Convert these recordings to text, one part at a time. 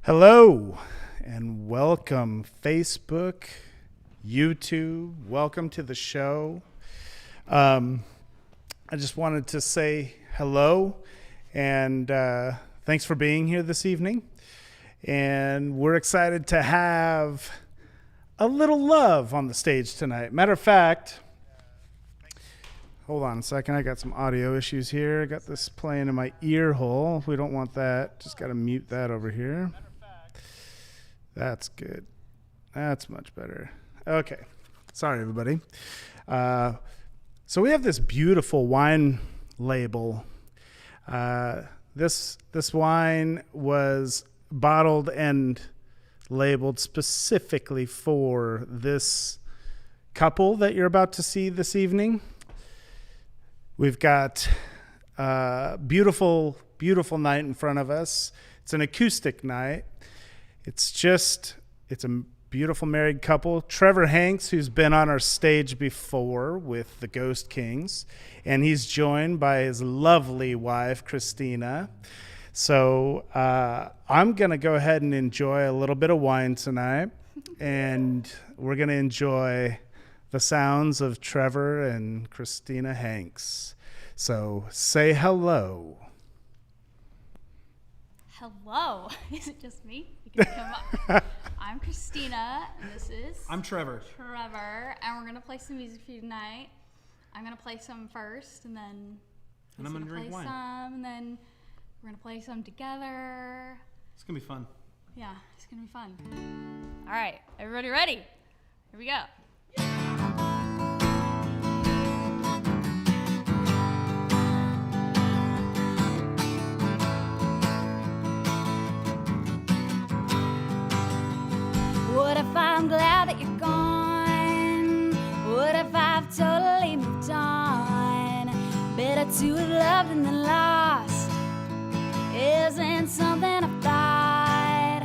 Hello and welcome, Facebook, YouTube. Welcome to the show. I just wanted to say hello and thanks for being here this evening. And we're excited to have a little love on the stage tonight. Matter of fact, hold on a second. I got some audio issues here. I got this playing in my ear hole. We don't want that. Just got to mute that over here. That's good. That's much better. Okay. Sorry, everybody. So we have this beautiful wine label. This wine was bottled and labeled specifically for this couple that you're about to see this evening. We've got a beautiful, beautiful night in front of us. It's an acoustic night. It's a beautiful married couple. Trevor Hanks, who's been on our stage before with the Ghost Kings, and he's joined by his lovely wife, Christina. So I'm going to go ahead and enjoy a little bit of wine tonight, and we're going to enjoy the sounds of Trevor and Christina Hanks. So say hello. Hello. Is it just me? You can come up. I'm Christina, and this is... I'm Trevor. Trevor, and we're going to play some music for you tonight. I'm going to play some first, and then... And I'm going to drink wine. Some, and then we're going to play some together. It's going to be fun. Yeah, it's going to be fun. All right, everybody ready? Here we go. What if I'm glad that you're gone? What if I've totally moved on? Better to have loved than lost isn't something I thought.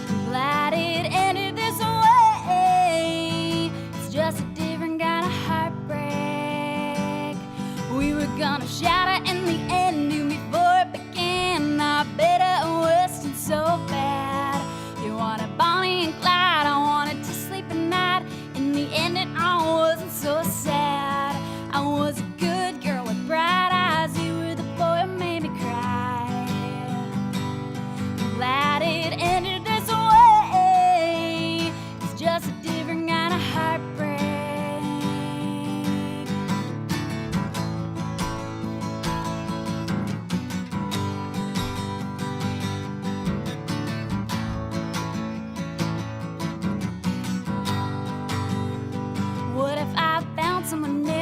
I'm glad it ended this way. It's just a different kind of heartbreak. We were gonna shout it in the end before it began. I better and worse and so bad. You wanted Bonnie and Clyde, I wanted to sleep at night. In the end it all wasn't so sad. I was a good girl with bright eyes. You were the boy who made me cry. I'm glad it ended this way. It's just a different kind of heartbreak. What if I found someone new?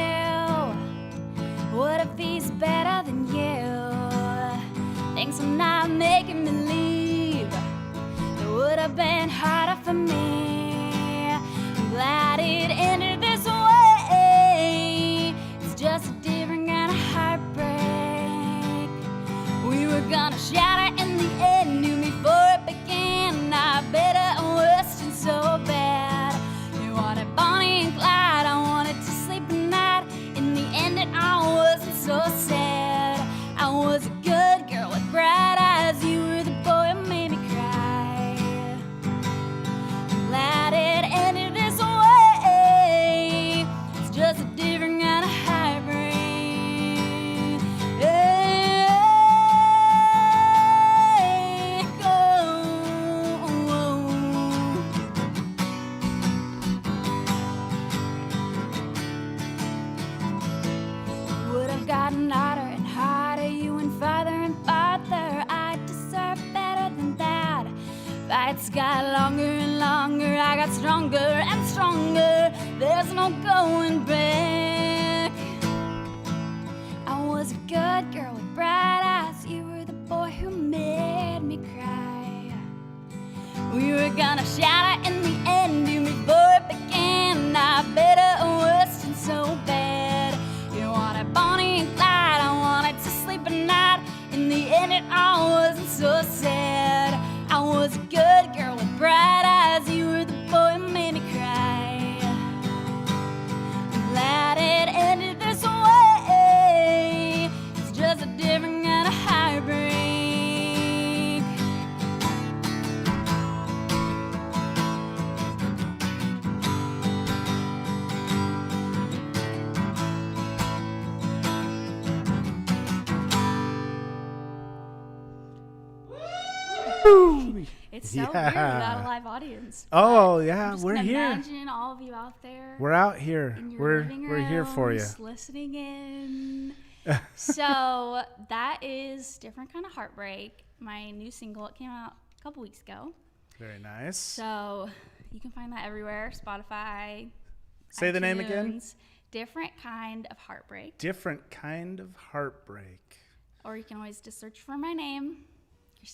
What if he's better than you? Things are not making me leave. It would have been harder for me. I'm glad it ended this way. It's just a different kind of heartbreak. We were gonna shout it in the end before it began. I better and worse and so bad. You wanted Bonnie and Clyde, I wanted to sleep at night. In the end it all wasn't so sad. I was a good girl with bright eyes. You were the boy who made me cry. I'm glad it ended this way. It's just a different kind of heartbreak. Would have gotten harder and harder. You and father and father, I deserve better than that. Fights got longer and longer. I got stronger and stronger. There's no going back. I was a good girl with bright eyes. You were the boy who made me cry. We were gonna shout it in the end before it began. I better and worse and so bad. You wanted Bonnie and Clyde, I wanted to sleep at night. In the end it all wasn't so sad. I was a good girl with bright eyes. You were the boy who made me cry. I'm glad it ended this way. It's just a different kind of heartbreak. It's so weird without a live audience. Oh, yeah, I'm we're just here. Imagine all of you out there. We're out here. In your We're living we're here for you. rooms, listening in. So that is Different Kind of Heartbreak, my new single. It came out a couple weeks ago. Very nice. So you can find that everywhere. Spotify. Say the name again. iTunes. Different Kind of Heartbreak. Different Kind of Heartbreak. Or you can always just search for my name,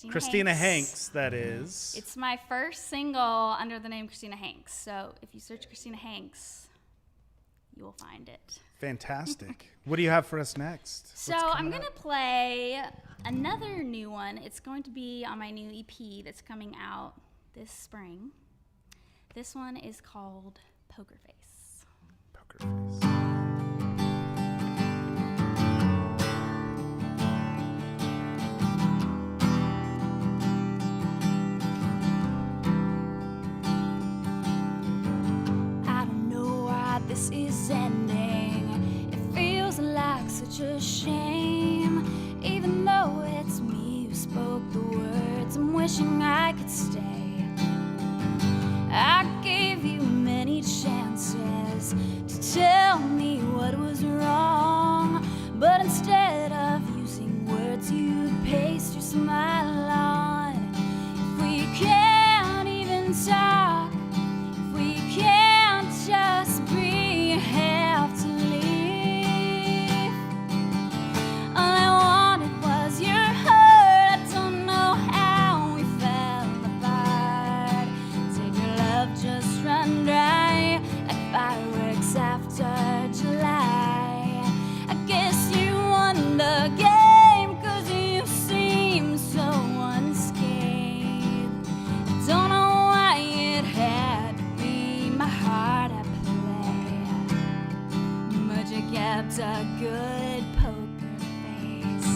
Christina Hanks, that is. It's my first single under the name Christina Hanks. So if you search Christina Hanks, you will find it. Fantastic. What do you have for us next? So I'm going to play another new one. It's going to be on my new EP that's coming out this spring. This one is called Poker Face. Poker Face. This is ending. It feels like such a shame. Even though it's me who spoke the words, I'm wishing I could stay. I gave you many chances to tell me what was wrong, but instead of using words, you paste your smile on. If we can't even talk, if we can't just breathe, have to leave. All I wanted was your heart. I don't know how we fell apart. Did your love just run dry like fireworks after July? I guess you won the game 'cause you seem so unscathed. I don't know why it had to be my heart I but you kept a good poker face.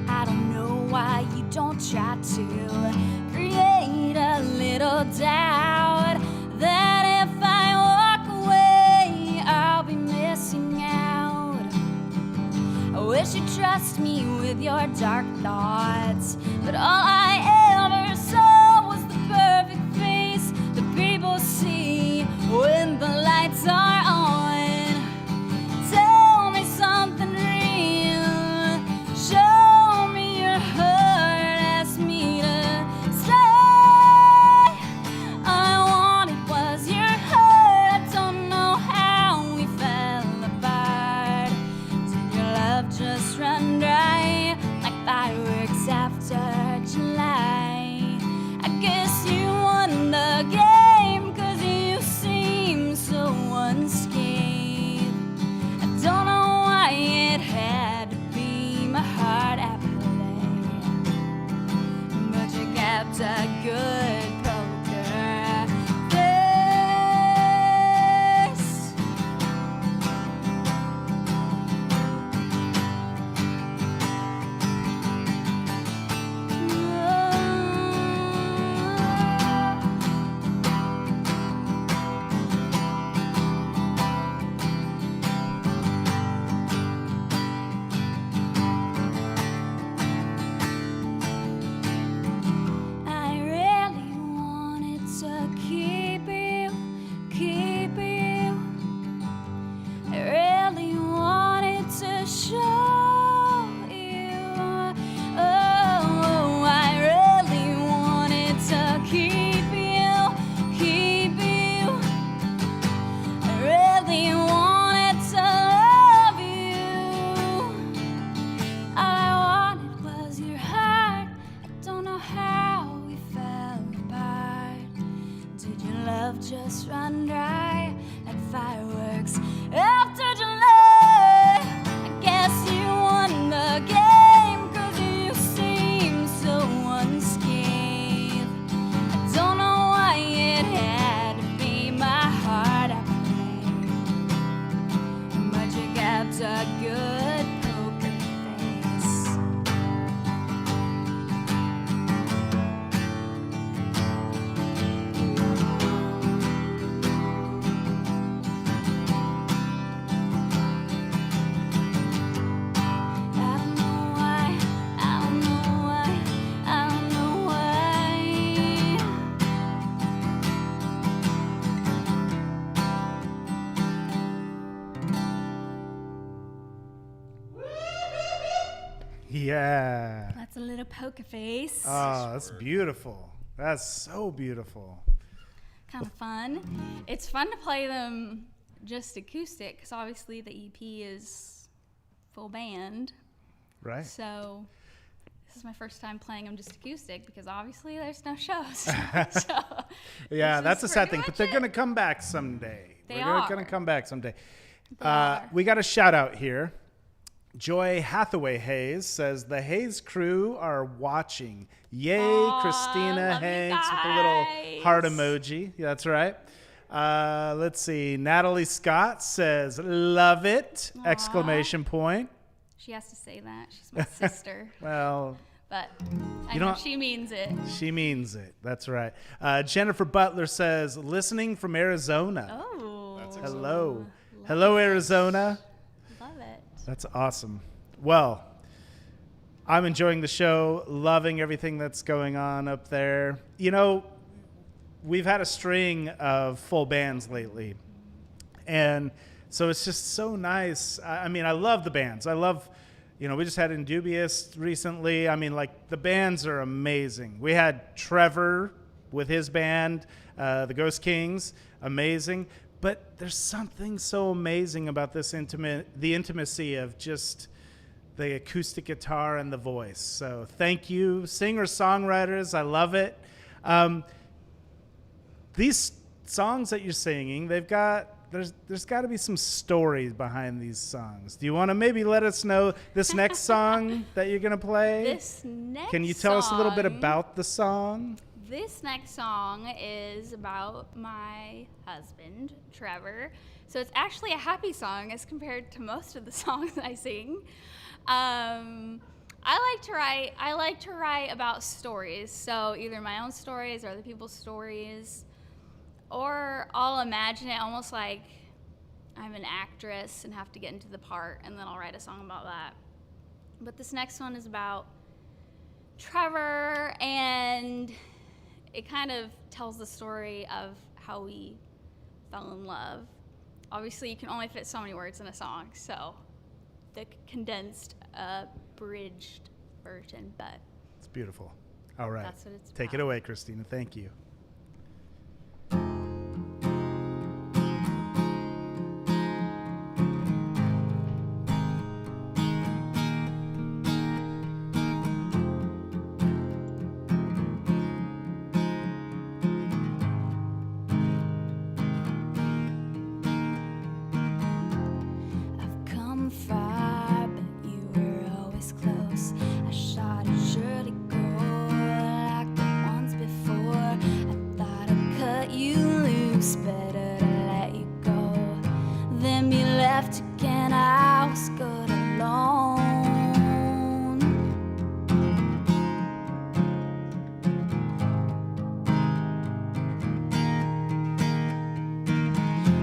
I don't know why you don't try to create a little doubt that if I walk away, I'll be missing out. I wish you'd trust me with your dark thoughts, but all I ever saw was the perfect face that people see when the lights are on. Tell me something real, show me your heart, ask me to stay. All I wanted was your heart. I don't know how we fell apart. Did your love just run dry like fireworks after July? Yeah. That's a little poker face. Oh, that's beautiful. That's so beautiful. Kind of fun. It's fun to play them just acoustic because obviously the EP is full band. Right. So this is my first time playing them just acoustic because obviously there's no shows. So Yeah, that's a this is sad thing, pretty but they're much going to come back someday. They We're are. going to come back someday. They are. We got a shout out here. Joy Hathaway Hayes says the Hayes crew are watching. Yay, Aw, Christina love you Hanks with a little guys. heart emoji. Yeah, that's right. Let's see. Natalie Scott says love it! Aw. Exclamation point. She has to say that. She's my sister. Well, But I You know don't- she means it. she means it. That's right. Jennifer Butler says listening from Arizona. Oh. Hello. Hello, Arizona. Love it. That's awesome. Well, I'm enjoying the show, loving everything that's going on up there. You know, we've had a string of full bands lately. And so it's just so nice. I mean, I love the bands. I love, you know, we just had Indubious recently. I mean, like, the bands are amazing. We had Trevor with his band, the Ghost Kings, amazing. But there's something so amazing about the intimacy of just the acoustic guitar and the voice. So thank you, singer-songwriters. I love it. These songs that you're singing, there's got to be some stories behind these songs. Do you want to maybe let us know this next song that you're going to play? This next Can you tell us a little bit song- about the song? This next song is about my husband, Trevor. So it's actually a happy song as compared to most of the songs I sing. I like to write about stories. So either my own stories or other people's stories, or I'll imagine it almost like I'm an actress and have to get into the part, and then I'll write a song about that. But this next one is about Trevor, and it kind of tells the story of how we fell in love. Obviously, you can only fit so many words in a song, so the condensed, abridged version, but It's beautiful. All right. that's what it's Take it about. away, Christina. Thank you. I've come far, but you were always close. I shot a surely go like the ones before. I thought I'd cut you loose, better to let you go than be left again. I was good alone.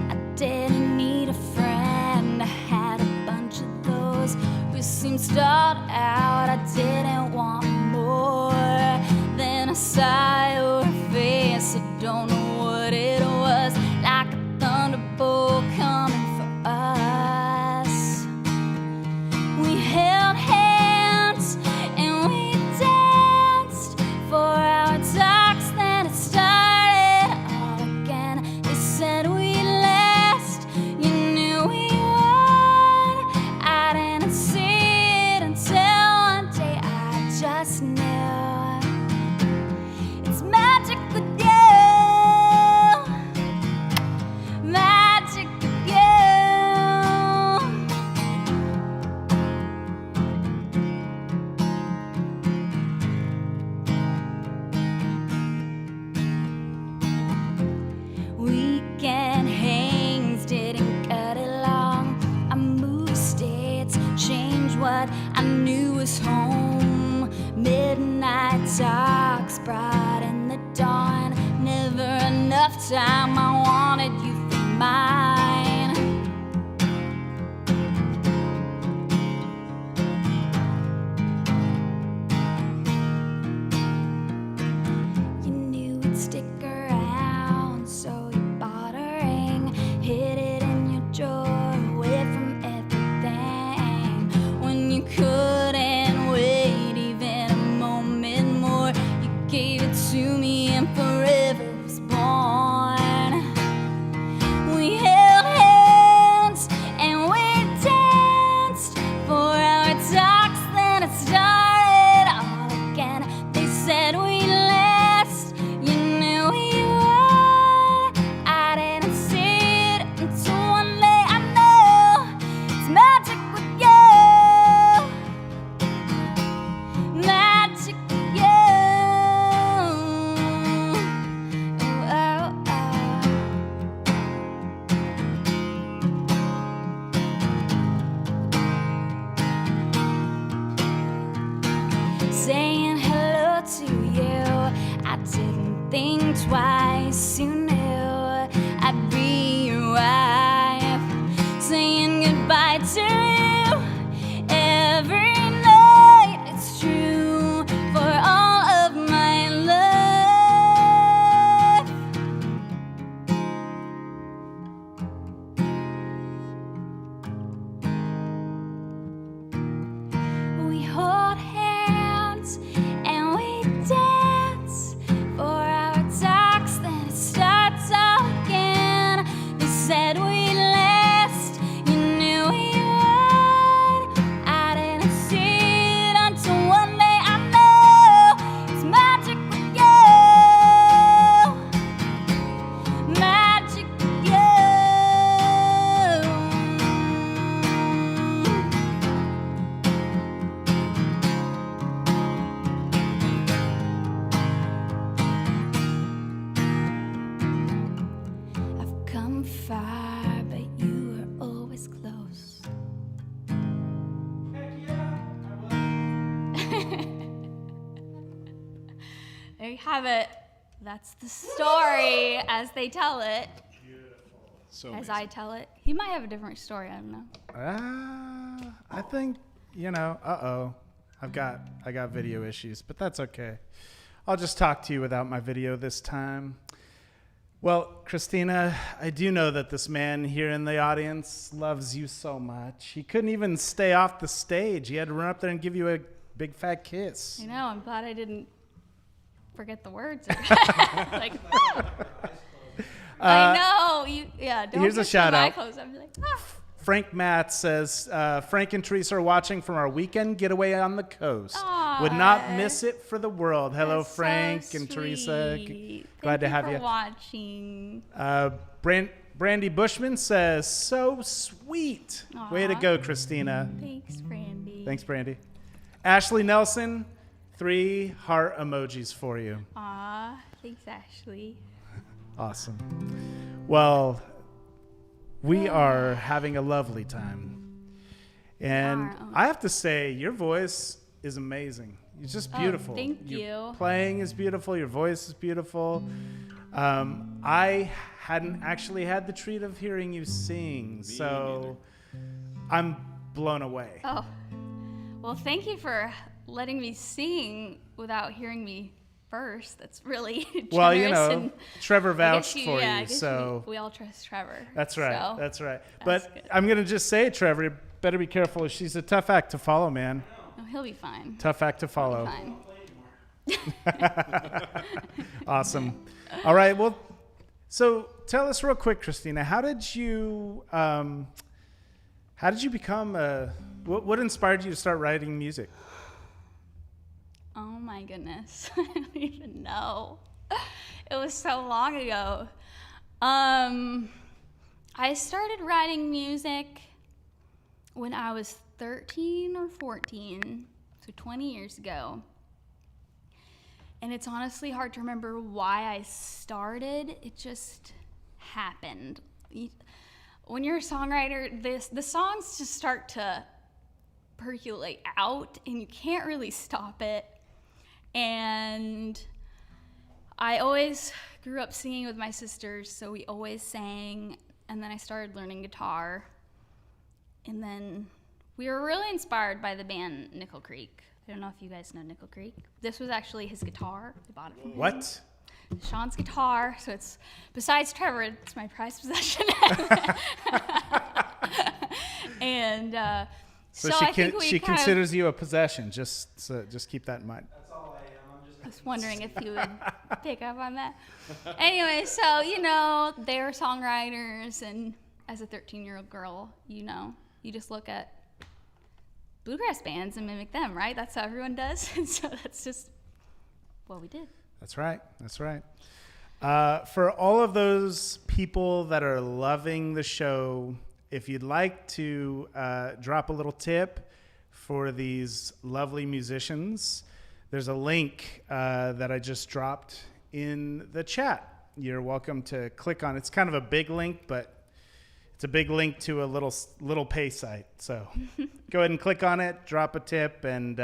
I didn't need a friend, I had a bunch of those. We seemed stalled out, I didn't want more. Then I saw your face, I don't know what it was, like a thunderbolt coming for us. We held hands and we danced for our talks, then it started all again. You said we'd last, you knew we would. I didn't see it until one day I just knew. It's magic with you, magic with you. Weekend hangs didn't cut it long. I moved states, changed what I knew was home. Midnight talks brought in the dawn. Never enough time, I wanted you for mine. You knew we'd stick around, so you bought a ring, hid it in your drawer, away from everything. When you couldn't wait think twice. You knew I'd be your wife, saying goodbye to you every night. It's true for all of my life. We hold hands and we dance for our talks, then it starts again. They said we'd last, you knew we would. I didn't see it until one day I know it's magic with you, magic with you. I've come far, but you were always close. There you have it. That's the story as they tell it, So as amazing. I tell it. He might have a different story, I don't know. I think, I got video issues, but that's okay. I'll just talk to you without my video this time. Well, Christina, I do know that this man here in the audience loves you so much. He couldn't even stay off the stage. He had to run up there and give you a big fat kiss. I know, I'm glad I didn't forget the words. Like, I know, don't here's a kiss shout my out. clothes. I'm like, ah. Frank Matt says, Frank and Teresa are watching from our weekend getaway on the coast. Would not miss it for the world. Hello, That's Frank so and Teresa. sweet. Glad to have Thank you. for watching. Brandy Bushman says, so sweet. Way to Aw. go, Christina. Thanks, Brandy. Thanks, Brandy. Ashley Nelson, 3 heart emojis for you. Aw, thanks, Ashley. Awesome. Well, we are having a lovely time. And are. I have to say, your voice is amazing. It's just beautiful. Thank Your you. playing is beautiful. Your voice is beautiful. I hadn't actually had the treat of hearing you sing, so I'm blown away. Oh, well, thank you for letting me sing without hearing me first. That's really generous. Well, and Trevor I guess vouched for I you, guess so we all trust Trevor. that's right. So, That's right. that's But good. I'm going to just say, Trevor, you better be careful. She's a tough act to follow, man. oh, he'll be fine. Tough act to follow. Fine. Awesome. All right. Well, so tell us real quick, Christina, how did you become what inspired you to start writing music? Oh my goodness. I don't even know. It was so long ago. I started writing music when I was 13 or 14, so 20 years ago. And it's honestly hard to remember why I started. It just happened. When you're a songwriter, the songs just start to percolate out and you can't really stop it. And I always grew up singing with my sisters, so we always sang. And then I started learning guitar. And then we were really inspired by the band Nickel Creek. I don't know if you guys know Nickel Creek. This was actually his guitar. I bought it from him. What? Sean's guitar. So it's, besides Trevor, it's my prized possession. And So, I think we she kind of- considers you a possession. Just keep that in mind. I was wondering if you would pick up on that. Anyway, so, they're songwriters, and as a 13-year-old girl, you just look at bluegrass bands and mimic them, right? That's how everyone does. And so that's just what we did. That's right. That's right. For all of those people that are loving the show, if you'd like to drop a little tip for these lovely musicians, there's a link that I just dropped in the chat. You're welcome to click on it. It's kind of a big link, but it's a big link to a little pay site. So go ahead and click on it, drop a tip, and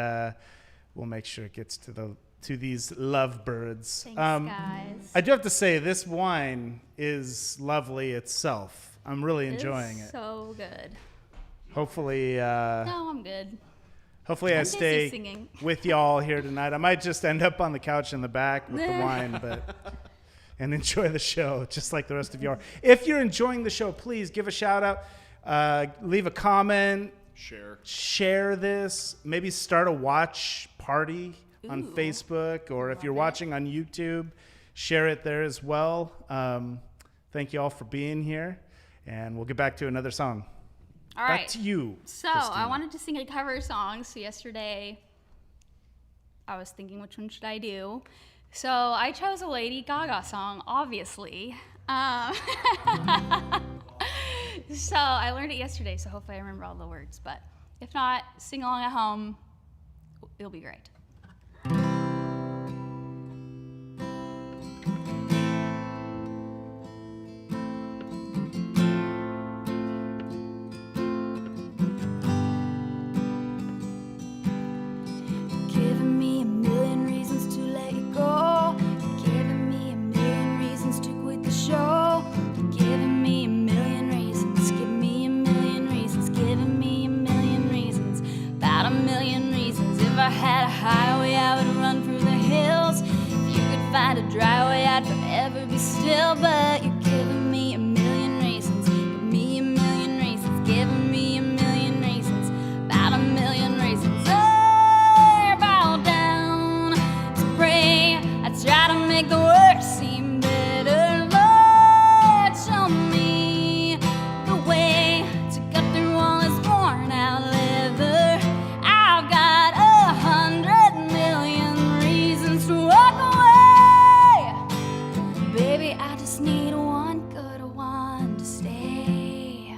we'll make sure it gets to the to these lovebirds. Thanks, guys. I do have to say, this wine is lovely itself. I'm really enjoying it. So good. Hopefully, No, I'm good. hopefully I busy stay singing. with y'all here tonight. I might just end up on the couch in the back with the wine, and enjoy the show just like the rest of y'all. If you're enjoying the show, please give a shout out, leave a comment, share this, maybe start a watch party on Facebook, or if you're watching on YouTube, share it there as well. Thank you all for being here, and we'll get back to another song. All right. Back to you, So Christina. I wanted to sing a cover song. So yesterday, I was thinking, which one should I do? So I chose a Lady Gaga song, obviously. So I learned it yesterday, so hopefully I remember all the words. But if not, sing along at home. It'll be great. Giving me a million reasons to let you go. Giving me a million reasons to quit the show. Giving me a million reasons. Give me a million reasons. Giving me a million reasons. About a million reasons. If I had a highway, I would run through the hills. If you could find a dry way, I'd forever be still. But you're giving me a million reasons. Give me a million reasons. Giving me a million reasons. About a million reasons. Try to make the worst seem better. Lord, show me the way to cut through all this worn out leather. I've got 100 million reasons to walk away. Baby, I just need one good one to stay.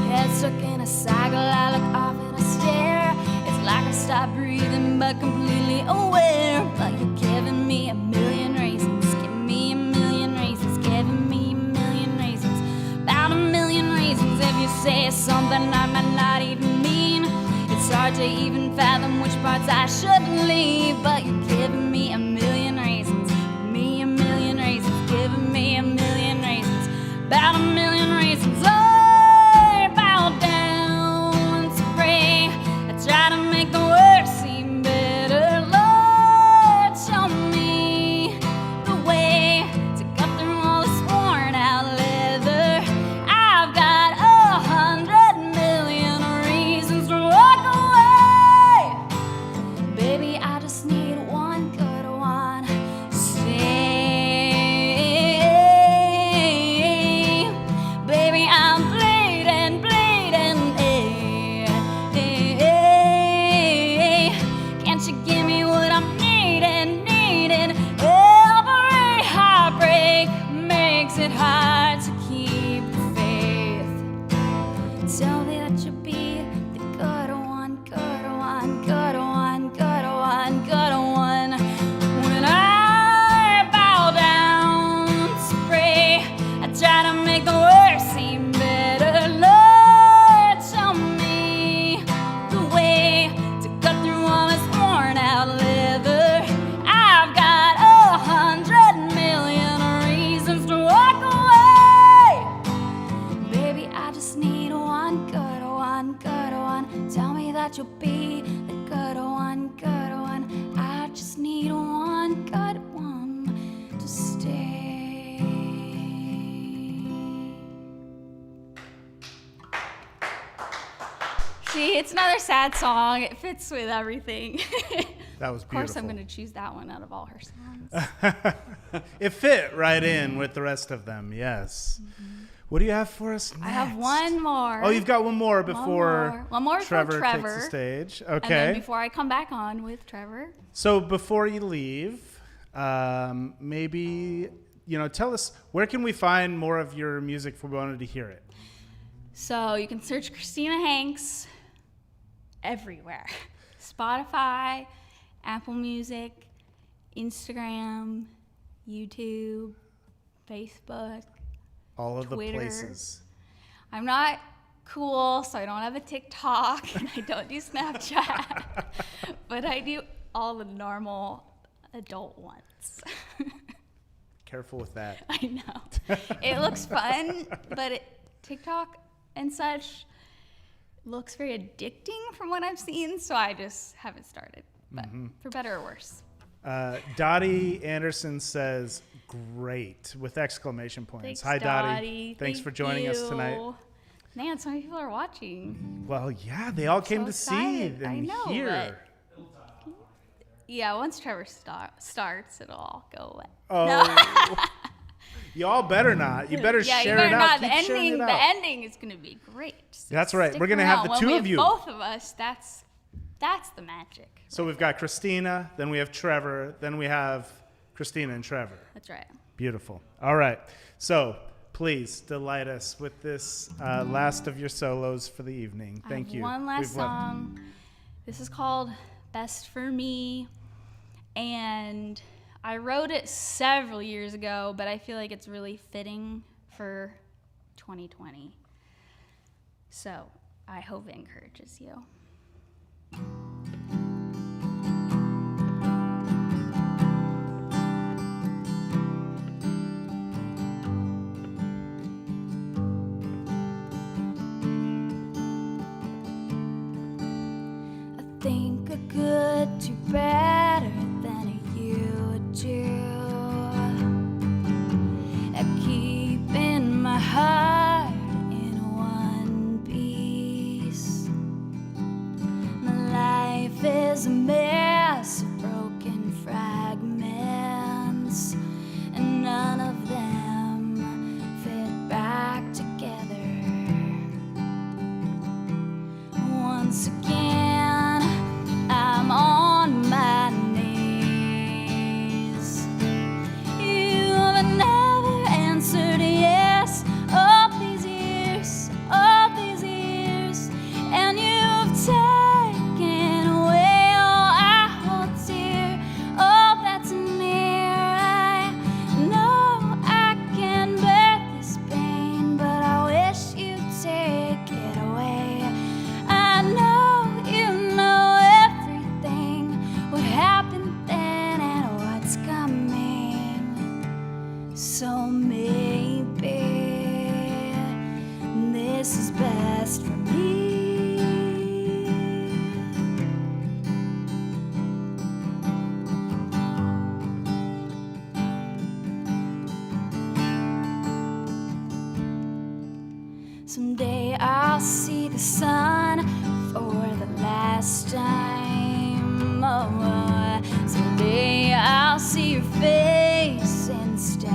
Head stuck in a cycle, I look off and I stare. It's like I stopped breathing but completely aware. But you're giving me a million reasons. Give me a million reasons. Giving me a million reasons. About a million reasons. If you say something I might not even mean, it's hard to even fathom which parts I should leave. But you're giving me a million reasons. Give me a million reasons. Giving me a million reasons. About a million reasons. I bow down to pray. I try to make the worst seem better. Lord, show me the way to cut through all this worn out leather. I've got 100 million reasons to walk away. Baby, I just need one good one. Stay. Baby, I'm bleeding, bleeding. Can't you give me what I'm needing, needing? Every heartbreak makes it hard to keep the faith. Tell me that you'll be the good one, good one, good one, good one, good one. When I bow down to pray, I try to make the worst seem better. Lord, show me the way to cut through all this worn out leather. I've got 100 million reasons to walk away. Baby, I just need one good one, good one. Tell me that you'll be the good one, good one. I just need one good one to stay. See, it's another sad song. It fits with everything. That was Of course, beautiful. I'm going to choose that one out of all her songs. It fit right in with the rest of them, yes. What do you have for us next? I have one more. Oh, you've got one more before One more before Trevor takes the stage. Okay. And then before I come back on with Trevor. So before you leave, maybe, tell us, where can we find more of your music if we wanted to hear it? So you can search Christina Hanks everywhere. Spotify, Apple Music, Instagram, YouTube, Facebook. All of Twitter. the places. I'm not cool, so I don't have a TikTok and I don't do Snapchat, but I do all the normal adult ones. Careful with that. I know. It looks fun, but TikTok and such looks very addicting from what I've seen, so I just haven't started, but for better or worse. Dottie Anderson says, great, with exclamation points. Thanks, Hi, Dottie. Thanks for joining us tonight. Man, so many people are watching. Well, yeah, they all came So to see excited. and I know, hear. Yeah, once Trevor starts, it'll all go away. Oh, y'all better not. You better Yeah, share you it better out. not. Keep sharing it The out. ending is going to be great. So That's right. stick We're gonna have around. the When two we of have you. both of us. That's the magic. So we've got Christina, then we have Trevor, then we have Christina and Trevor. That's right. Beautiful. All right. So please delight us with this last of your solos for the evening. Thank you. One last We've left- song. This is called Best for Me. And I wrote it several years ago, but I feel like it's really fitting for 2020. So I hope it encourages you. I think a good do better than you do at keeping my heart in one piece. My life is a mess of broken fragments, and none of them fit back together. Once again, I'm on my knees. You have never answered yes all these years, and you've taken away all I hold dear. Oh, that's near. I know I can bear this pain, but I wish you'd take it away. I know you know everything, what happened then and what's coming. So maybe this is best for me. Someday I'll see the sun for the last time. Oh, someday I'll see your face instead.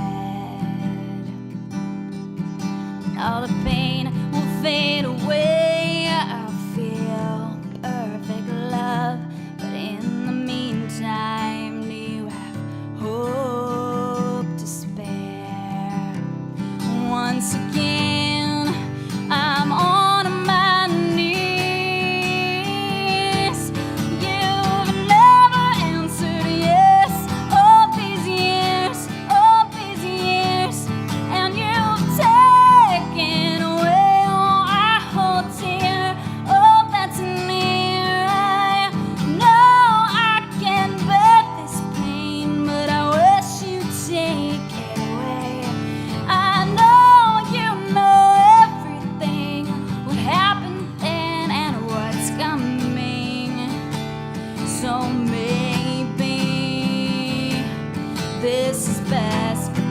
All the pain will fade away. I'll feel perfect love. But in the meantime, do you have hope to spare? Once again, I'm on my knees. You've never answered yes all these years, and you've taken away all I hold dear. Oh, that's near. I know I can bear this pain, but I wish you'd take it away. I know you know everything, what happened then and what's coming. So maybe this is best for me.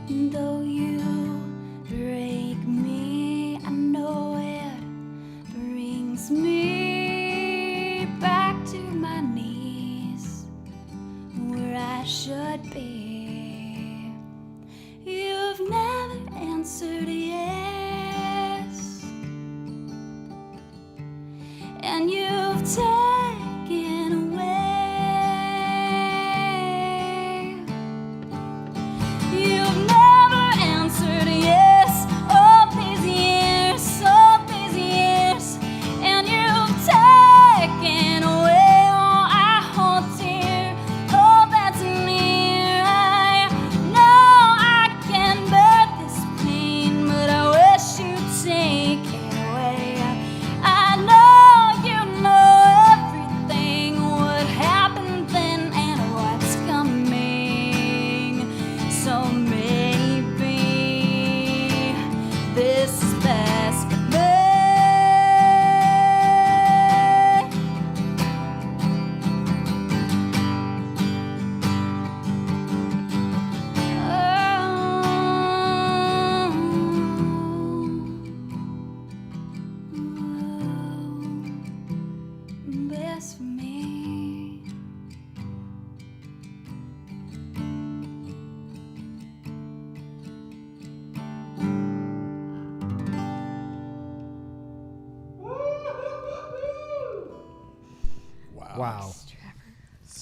Though you break me, I know it brings me back to my knees, where I should be. You've never answered yes, and you've taken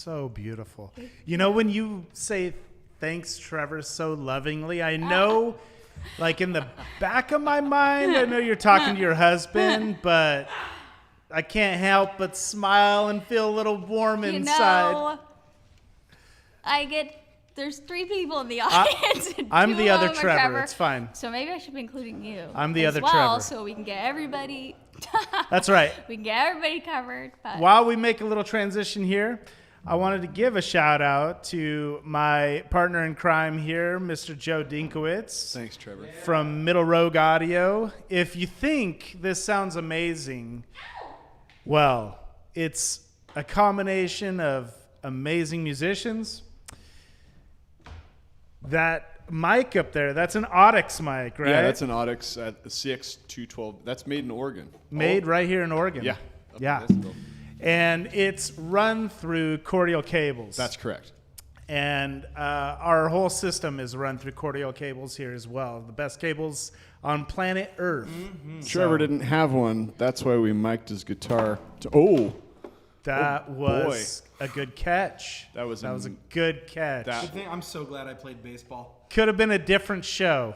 so beautiful. You know, when you say thanks, Trevor, so lovingly, I know, like in the back of my mind, I know you're talking to your husband, but I can't help but smile and feel a little warm inside. There's 3 people in the audience. I'm the other Trevor. Trevor. It's fine. So maybe I should be including you. I'm the other well, Trevor. So we can get everybody. That's right. We can get everybody covered. But. While we make a little transition here, I wanted to give a shout out to my partner in crime here, Mr. Joe Dinkowitz. Thanks, Trevor. From Middle Rogue Audio. If you think this sounds amazing, well, it's a combination of amazing musicians. That mic up there, that's an Audix mic, right? Yeah, that's an Audix at the CX212. That's made in Oregon. Made right here in Oregon. Yeah. Yeah. And it's run through cordial cables. That's correct. And our whole system is run through cordial cables here as well. The best cables on planet Earth. Mm-hmm. Trevor didn't have one. That's why we mic'd his guitar. That was a good catch. That was a good catch. I'm so glad I played baseball. Could have been a different show.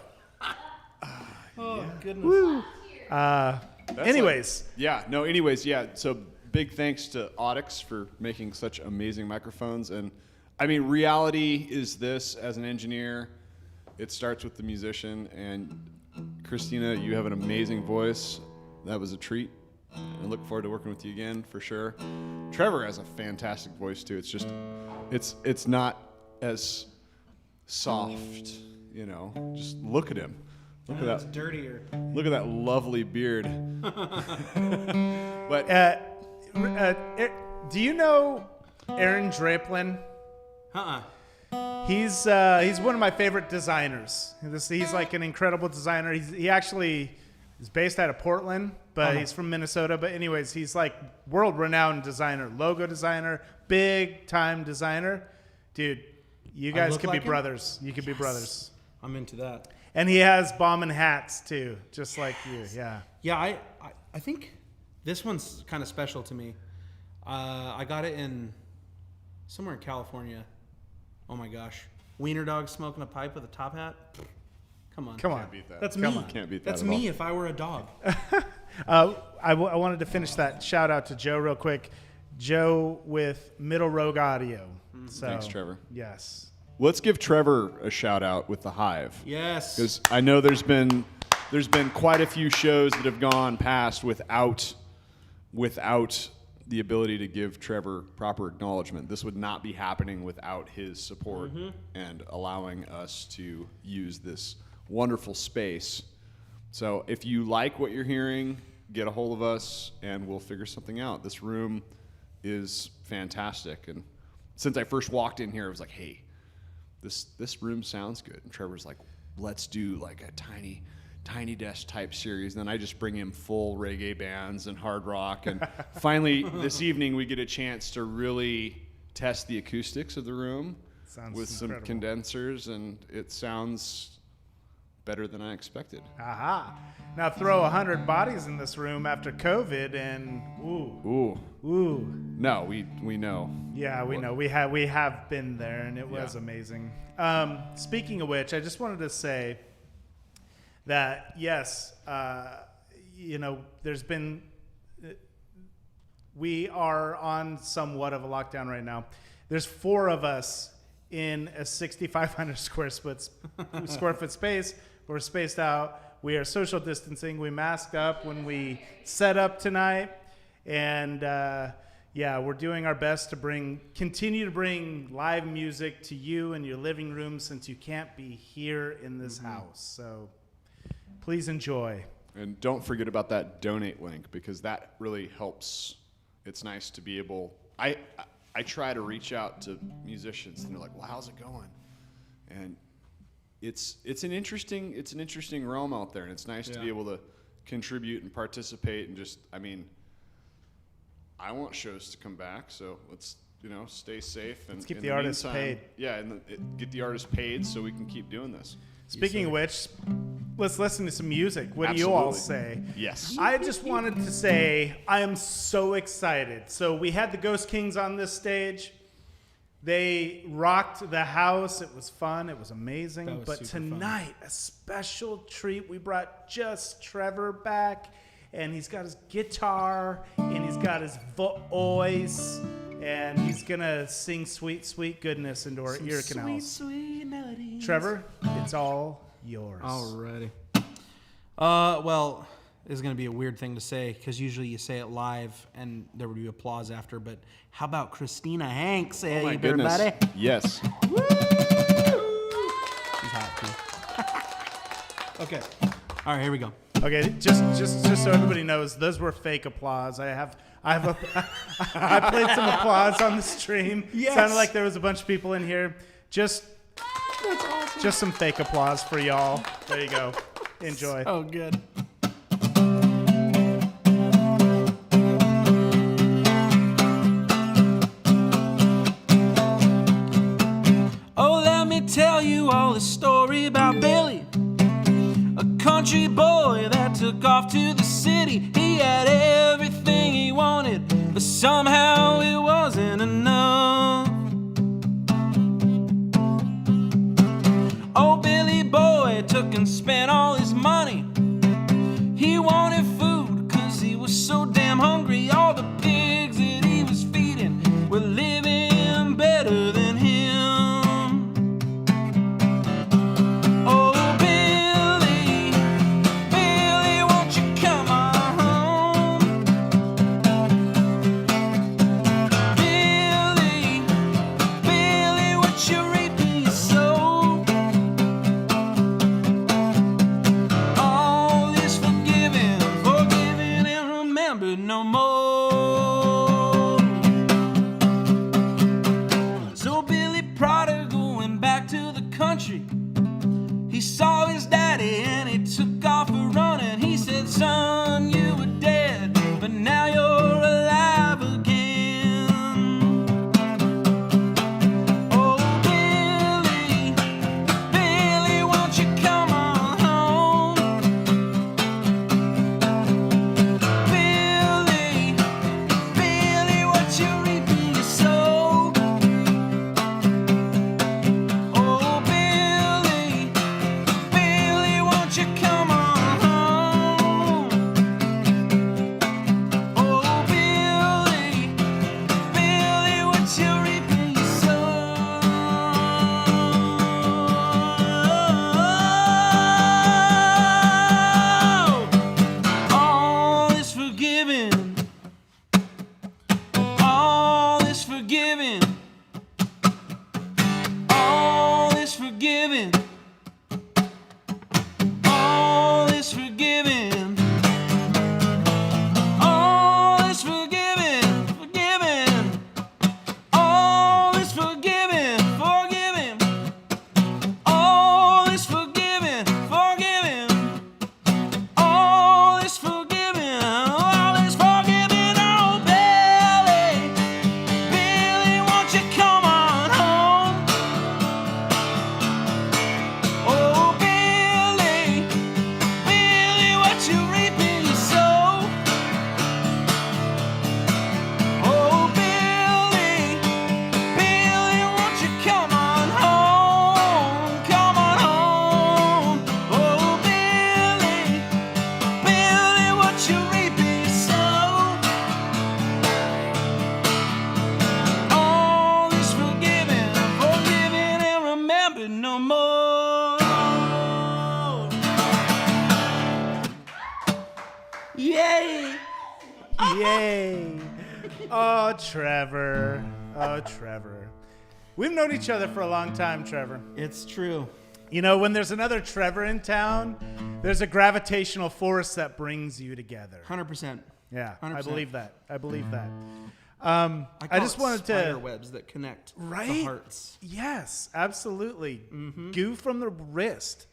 Oh, goodness. Woo. Anyways, so big thanks to Audix for making such amazing microphones. And I mean, reality is this: as an engineer, it starts with the musician. And Christina, you have an amazing voice. That was a treat. I look forward to working with you again for sure. Trevor has a fantastic voice too. It's just, it's not as soft, you know. Just look at him. Look at that. It's dirtier. Look at that lovely beard. But do you know Aaron Draplin? He's one of my favorite designers. He's like an incredible designer. He actually is based out of Portland, but he's from Minnesota. But anyways, he's like world-renowned designer, logo designer, big-time designer. Dude, you guys could be brothers. You could be brothers. I'm into that. And he has bombing hats too, just like you. Yeah. Yeah, I think this one's kind of special to me. I got it somewhere in California. Oh my gosh, wiener dog smoking a pipe with a top hat. Come on. Can't beat that. That's me. Can't beat that. That's me if I were a dog. I wanted to finish that shout out to Joe real quick. Joe with Middle Rogue Audio. So, Thanks, Trevor. Yes. Let's give Trevor a shout out with the Hive. Yes. Because I know there's been quite a few shows that have gone past without the ability to give Trevor proper acknowledgement. This would not be happening without his support and allowing us to use this wonderful space. So if you like what you're hearing, get a hold of us and we'll figure something out. This room is fantastic. And since I first walked in here, I was like, hey, this room sounds good. And Trevor's like, let's do like a tiny desk type series. And then I just bring in full reggae bands and hard rock. And finally, this evening, we get a chance to really test the acoustics of the room with some condensers. And it sounds better than I expected. Aha. Now throw 100 bodies in this room after COVID and ooh. No, we know. Yeah, we know. We have been there and it was amazing. Speaking of which, I just wanted to say that yes, we are on somewhat of a lockdown right now. There's 4 of us in a 6,500 square foot space. We're spaced out. We are social distancing. We masked up when we set up tonight. And we're doing our best to continue to bring live music to you in your living room since you can't be here in this house. So please enjoy. And don't forget about that donate link because that really helps. It's nice to be able. I try to reach out to musicians and they're like, "Well, how's it going?" And it's an interesting realm out there, and it's nice to be able to contribute and participate and just. I mean, I want shows to come back, so let's stay safe and let's keep the artists paid. Yeah, and get the artists paid so we can keep doing this. Speaking of which, let's listen to some music. What do you all say? Yes. I just wanted to say I am so excited. So we had the Ghost Kings on this stage, They rocked the house. It was fun. It was amazing. That was But super fun. tonight, a special treat. We brought just Trevor back, and he's got his guitar, and he's got his voice, and he's going to sing sweet, sweet goodness into our ear canals. Sweet melodies. Trevor, it's all yours. Alrighty. Well, this is going to be a weird thing to say because usually you say it live and there would be applause after. But how about Christina Hanks? Say Oh my hey, goodness. everybody. Yes. She's hot too. Okay. All right, here we go. Okay, just so everybody knows, those were fake applause. I played some applause on the stream. Yes. Sounded like there was a bunch of people in here. Just some fake applause for y'all. There you go. Enjoy. Oh, good. Oh, let me tell you all the story about Billy, a country boy that took off to the city. He had everything he wanted, but somehow it wasn't enough. Oh, Billy boy took and spent all his money. He wanted food 'cause he was so damn hungry. All the pigs that he was feeding were living better than him. Oh, Billy, Billy, won't you come on home? Billy, Billy, what you reaping you sow? All is forgiven, forgiven and remembered no more. So Billy Prodigal went back to the country. He saw his daddy and he took off a running. He said, son, you were dead, but now you're alive again. Oh, Billy, Billy, won't you come on home? Billy, Billy, what you reaping you sow? Oh, Billy, Billy, won't you come on home? Oh, Billy, Billy, what you reaping you sow? All is forgiven. All is forgiven. All is forgiven. All is forgiven. All is forgiven. Forgiven. All is forgiven. Forgiven. All is forgiven. Forgiven. All is forgiven. All is forgiven. Oh, Billy, Billy, won't you come on home? Oh, Billy, Billy, what you reaping you sow? Oh, Billy, Billy, won't you come on home? Come on home. Oh, Billy, Billy, what you reaping you sow? All is forgiven, forgiven and remembered no more. Yay! Yay. Oh, Trevor. Oh, Trevor. We've known each other for a long time, Trevor. It's true. You know, when there's another Trevor in town, there's a gravitational force that brings you together. 100%. Yeah, I 100%. believe that. I believe that. I just wanted to- spider webs that connect the Right? hearts. Yes, absolutely. Mm-hmm. Goo from the wrist.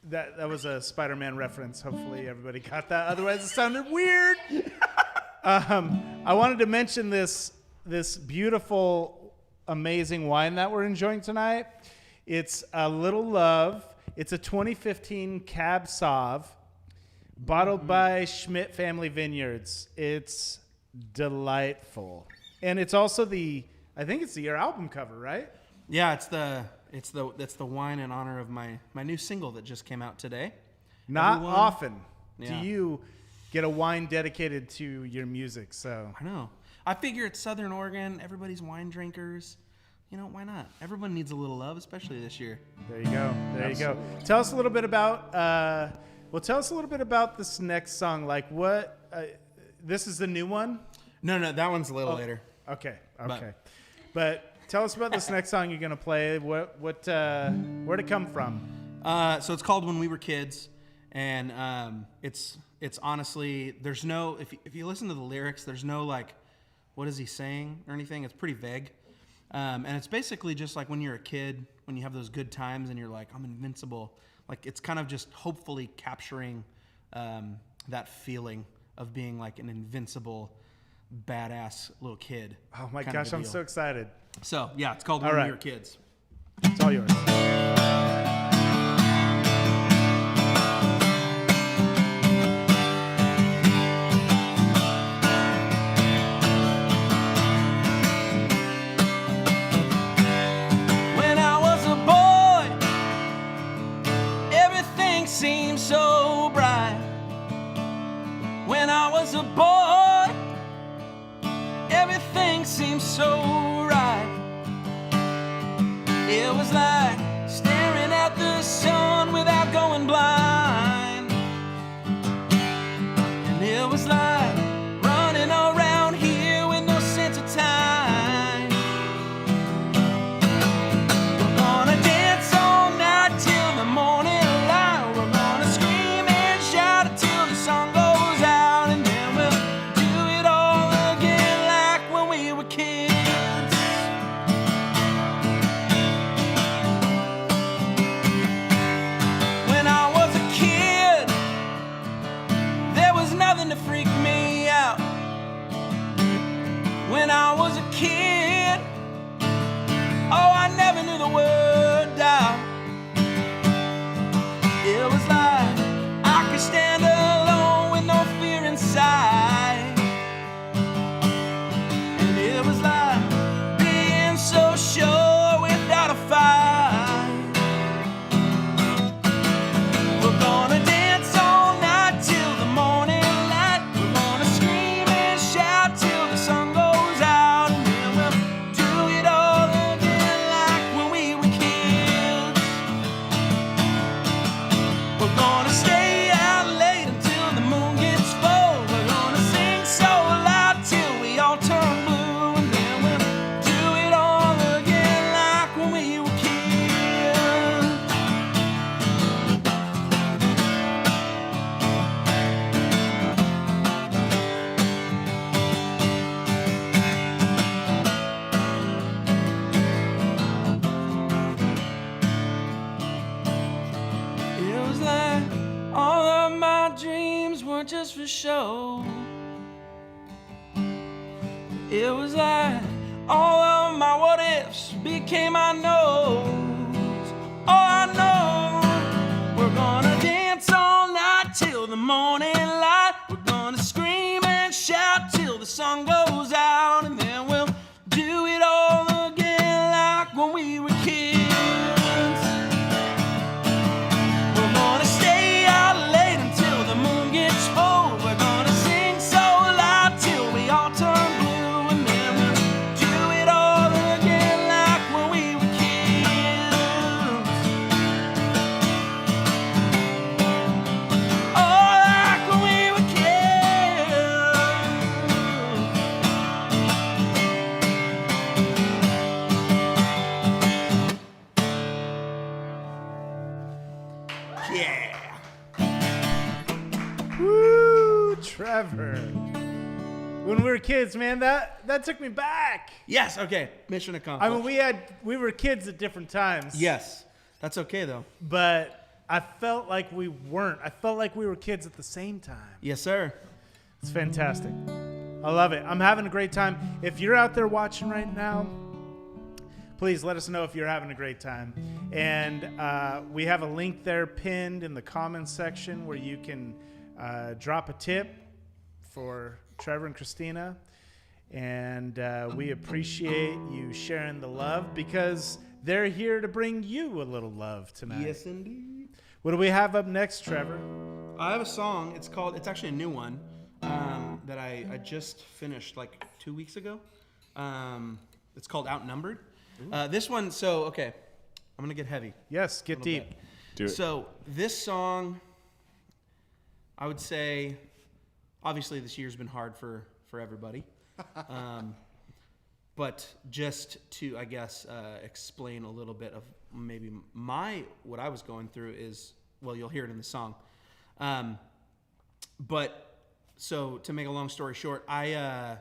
That was a Spider-Man reference. Hopefully everybody got that. Otherwise, it sounded weird. I wanted to mention this beautiful, amazing wine that we're enjoying tonight. It's a Little Love. It's a 2015 Cab Sauv, bottled by Schmidt Family Vineyards. It's delightful. And it's also the I think it's your album cover, right? Yeah, it's the wine in honor of my new single that just came out today. Not Everyone- often do Yeah. you get a wine dedicated to your music, so I know. I figure it's Southern Oregon. Everybody's wine drinkers. You know, why not? Everyone needs a little love, especially this year. there you go. There you go. Tell us a little bit about tell us a little bit about this next song. Like what this is the new one? No, that one's a little later. Okay. But tell us about this next song you're going to play. Where'd it come from? So it's called When We Were Kids, and it's honestly, there's no, if you listen to the lyrics, there's no like, what is he saying or anything. It's pretty vague. And it's basically just like when you're a kid, when you have those good times and you're like, I'm invincible. Like it's kind of just hopefully capturing that feeling of being like an invincible, badass little kid. Oh my kind of gosh, a I'm deal. so excited. So yeah, it's called All When right. We Were Kids. It's all yours. When I was a boy, everything seemed so bright. When I was a boy, everything seemed so right. It was like staring at the sun without going blind. And it was like running around here with no sense of time. We're gonna dance all night till the morning light. We're gonna scream and shout until the sun goes out. And then we'll do it all again like when we were kids. When I was a kid, there was nothing to freak me out. When I was a kid, oh, I never knew the word doubt. It was like I could stand alone with no fear inside. And it was like being so sure without a fight. We're gonna dance all night till the morning light. We're gonna scream and shout till the sun goes out. And then we'll do it all again like when we were kids. We're gonna stay out late until the moon gets full. We're gonna sing so loud till we all turn blue. And then we'll do it all again like when we were kids. It was like all of my dreams weren't just for show. It was like all of my what ifs became I knows. Oh, I know we're gonna dance all night till the morning light. We're gonna scream and shout till the sun goes out. And then we'll do it all again like when we were kids. We're gonna stay out late until the moon gets full. We're gonna sing so loud till we all turn blue. And then we'll do it all again like when we were kids. Oh, like when we were kids. Yeah. Woo, Trevor. When we were kids, man, that took me back. Yes, okay. Mission I accomplished. mean, we were kids at different times. Yes. That's okay though. But I felt like we weren't. I felt like we were kids at the same time. Yes, sir. It's fantastic. I love it. I'm having a great time. If you're out there watching right now, please let us know if you're having a great time. And we have a link there pinned in the comments section where you can drop a tip for Trevor and Christina. And we appreciate you sharing the love because they're here to bring you a little love tonight. Yes, indeed. What do we have up next, Trevor? I have a song. It's actually a new one that I just finished like 2 weeks ago. It's called Outnumbered. This one, okay, I'm going to get heavy. Yes, get deep. Bit. Do it. So this song, I would say, obviously this year's been hard for everybody. But just to, I guess, explain a little bit of maybe what I was going through is, well, you'll hear it in the song. But so to make a long story short, I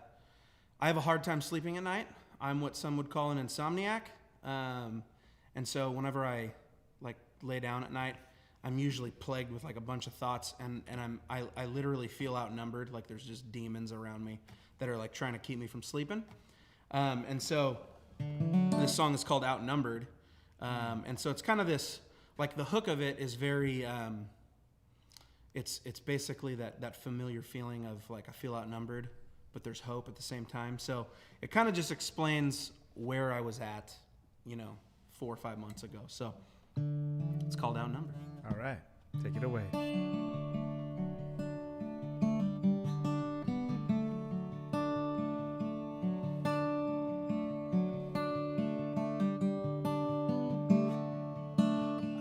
have a hard time sleeping at night. I'm what some would call an insomniac. And so whenever I like lay down at night, I'm usually plagued with like a bunch of thoughts, and I literally feel outnumbered. Like there's just demons around me that are like trying to keep me from sleeping. And so this song is called Outnumbered. And so it's kind of this, like the hook of it is very, it's basically that familiar feeling of like I feel outnumbered, but there's hope at the same time. So it kind of just explains where I was at, 4 or 5 months ago. So it's called Outnumbered. All right, take it away.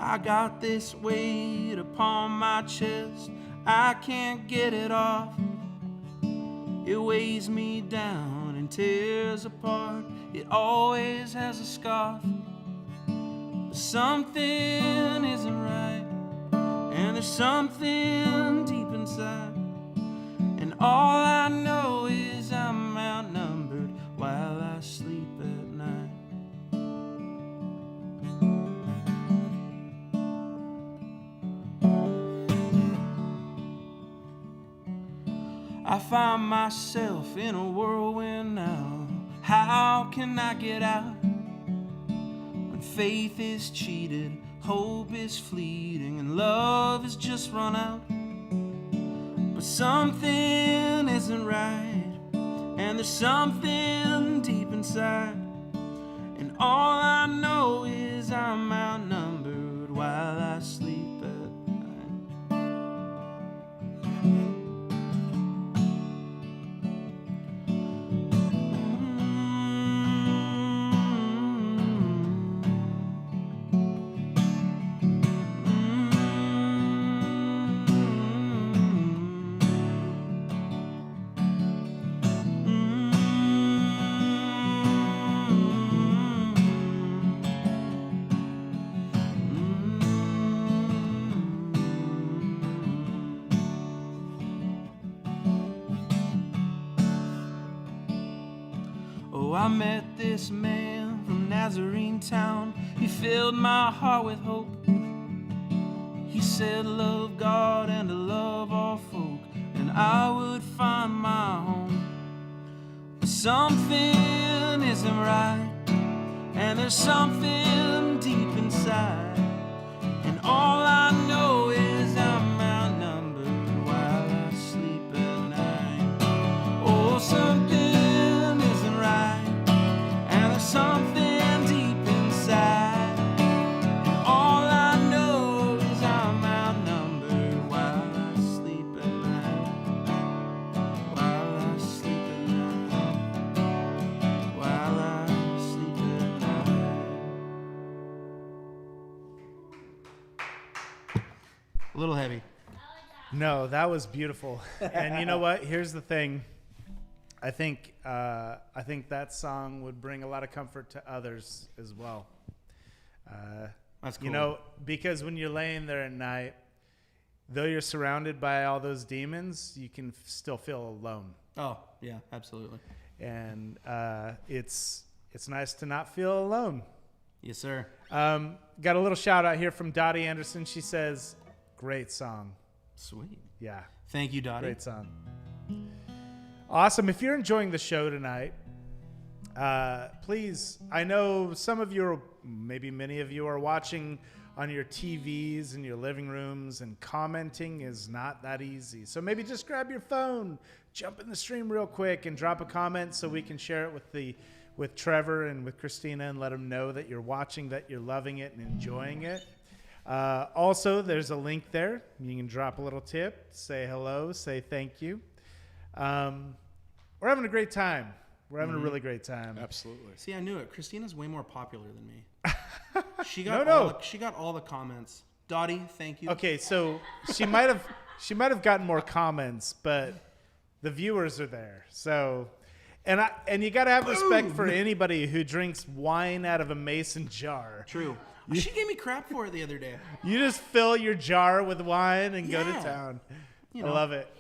I got this weight upon my chest, I can't get it off. It weighs me down and tears apart. It always has a scoff. But something isn't right, and there's something deep inside. And all I know is I'm outnumbered while I sleep at night. I find myself in a whirlwind now. How can I get out? When faith is cheated, hope is fleeting, and love has just run out. But something isn't right, and there's something deep inside. And all I know is I'm outnumbered while I sleep at I met this man from Nazarene town. He filled my heart with hope. He said, love God and to love all folk, and I would find my home. But something isn't right, and there's something deep inside. And all I know is I'm outnumbered while I sleep at night. Oh, something isn't right, something deep inside. And all I know is I'm outnumbered while I sleep at night. While I sleep at night. While I sleep at night. A little heavy. No, that was beautiful. And you know what? Here's the thing. I think that song would bring a lot of comfort to others as well. That's cool. Because when you're laying there at night, though you're surrounded by all those demons, you can still feel alone. Oh, yeah, absolutely. And it's nice to not feel alone. Yes, sir. Got a little shout out here from Dottie Anderson. She says, great song. Sweet. Yeah. Thank you, Dottie. Great song. Awesome. If you're enjoying the show tonight, please, I know some of you, or maybe many of you, are watching on your TVs in your living rooms, and commenting is not that easy. So maybe just grab your phone, jump in the stream real quick, and drop a comment so we can share it with Trevor and with Christina and let them know that you're watching, that you're loving it and enjoying it. Also, there's a link there. You can drop a little tip, say hello, say thank you. We're having a great time. We're having a really great time. Absolutely. See, I knew it. Christina's way more popular than me. She got she got all the comments. Dottie, thank you. Okay, so she might have gotten more comments, but the viewers are there. So, and you got to have respect for anybody who drinks wine out of a mason jar. True. She gave me crap for it the other day. You just fill your jar with wine and go to Yeah. town. You I know. love it.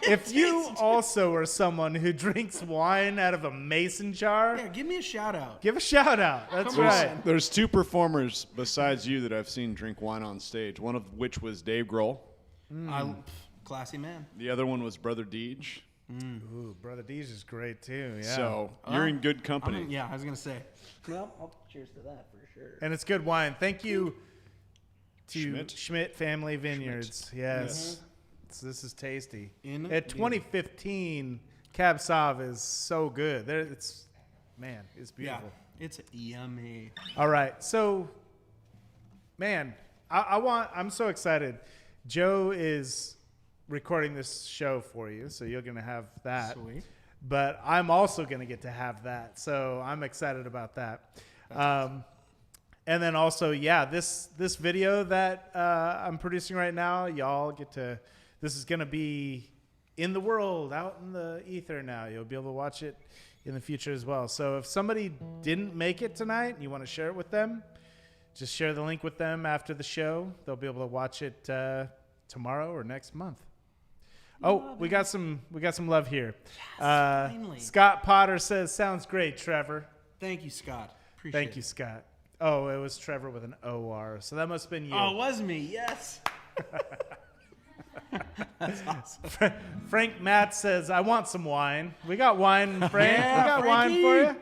If you also are someone who drinks wine out of a mason jar, Yeah, give me a shout out. give a shout out. That's Come on. right. There's two performers besides you that I've seen drink wine on stage. One of which was Dave Grohl. Classy man. The other one was Brother Deej. Ooh, Brother Deej is great too. Yeah. So you're in good company. Yeah, I was gonna say. Well, I'll cheers to that for sure. And it's good wine. Thank you to Schmidt. Schmidt Family Vineyards. Yes. So this is tasty. Indeed. At 2015, Cab Sauv is so good. It's Yeah, beautiful. it's yummy. All right. So, man, I'm so excited. Joe is recording this show for you, so you're going to have that. Sweet. But I'm also going to get to have that. So I'm excited about that. And then also, this video that I'm producing right now, y'all get to, this is going to be in the world, out in the ether now. You'll be able to watch it in the future as well. So if somebody didn't make it tonight and you want to share it with them, just share the link with them after the show. They'll be able to watch it tomorrow or next month. Oh, we got some love here. finally. Scott Potter says, "Sounds great, Trevor." Thank you, Scott. Appreciate Thank you, Scott. Oh, it was Trevor with an OR, so that must have been you. Oh, it was me. Yes. That's awesome. Frank Matt says, "I want some wine." We got wine, Frank. Yeah, we got wine Frankie. for you.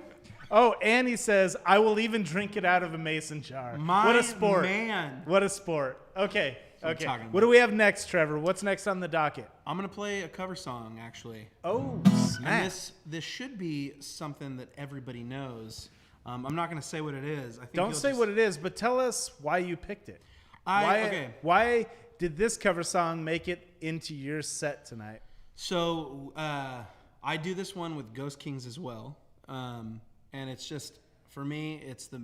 Oh, Annie says, "I will even drink it out of a mason jar." What a sport! Man. What a sport. Okay. I'm Okay. talking What do we have next, Trevor? What's next on the docket? I'm gonna play a cover song actually. Oh, And snap. this should be something that everybody knows. I'm not gonna say what it is. I think Don't say what it is, but tell us why you picked it. Why did this cover song make it into your set tonight? So I do this one with Ghost Kings as well, and it's just for me, it's the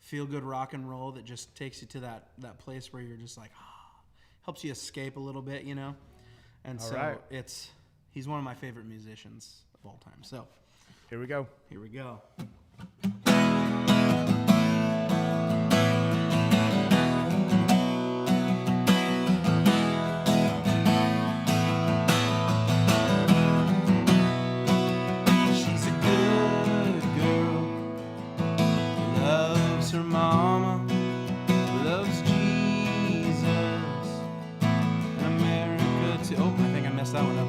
feel good rock and roll that just takes you to that place where you're just like, helps you escape a little bit, you know. And All so right. he's one of my favorite musicians of all time. So Here we go. here we go. She's a good girl, loves her mama, loves Jesus, America too. Oh, I think I messed that one up.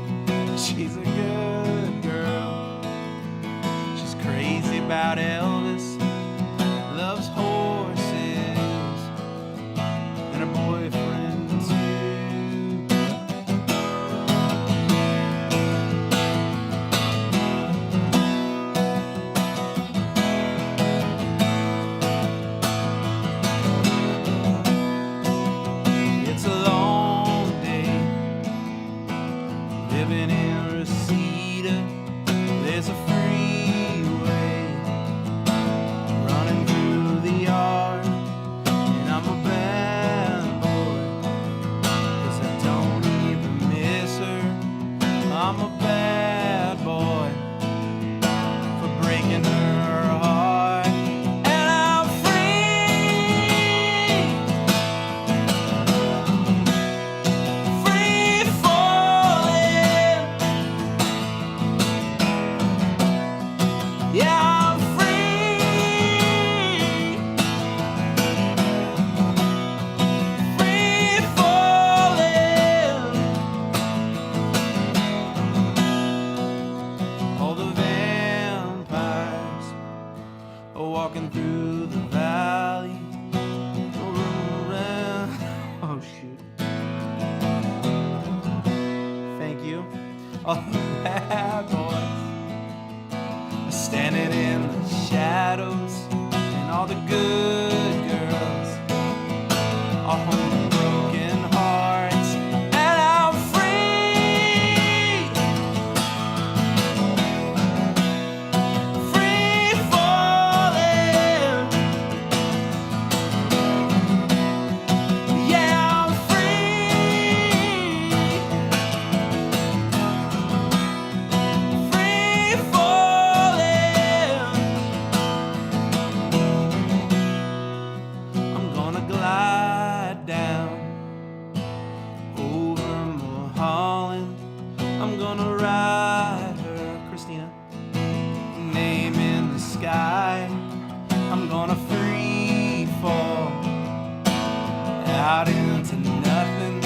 She's a good girl. She's crazy about Elvis, loves horses, and her boyfriend too. It's a long day living in Reseda. There's a freeway running through the yard, and I'm a bad boy 'cause I don't even miss her. I'm a bad boy for breaking her heart, and I'm free falling. Yeah, I'm free falling. All the vampires are walking through the valley. standing in the shadows, and all the good girls are home with broken hearts, and I'm free, free falling. Yeah, I'm free, free falling. I'm gonna glide down over Mulholland. I'm gonna ride her, Christina, name in the sky. I'm gonna free fall out into nothing.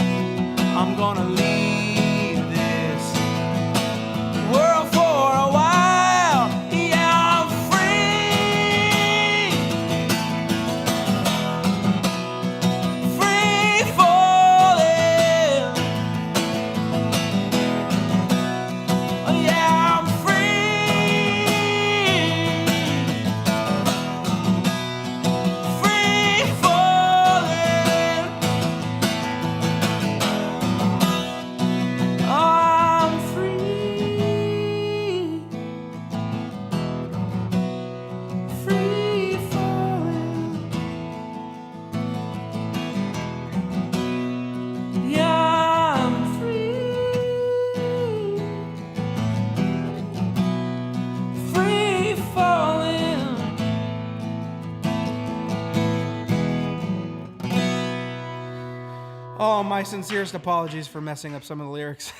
I'm gonna leave this world for a while. Yeah, I'm free, free falling. Oh, yeah, I'm free, free falling. I'm free, free falling. Yeah, I'm free, free falling. Oh, my sincerest apologies for messing up some of the lyrics.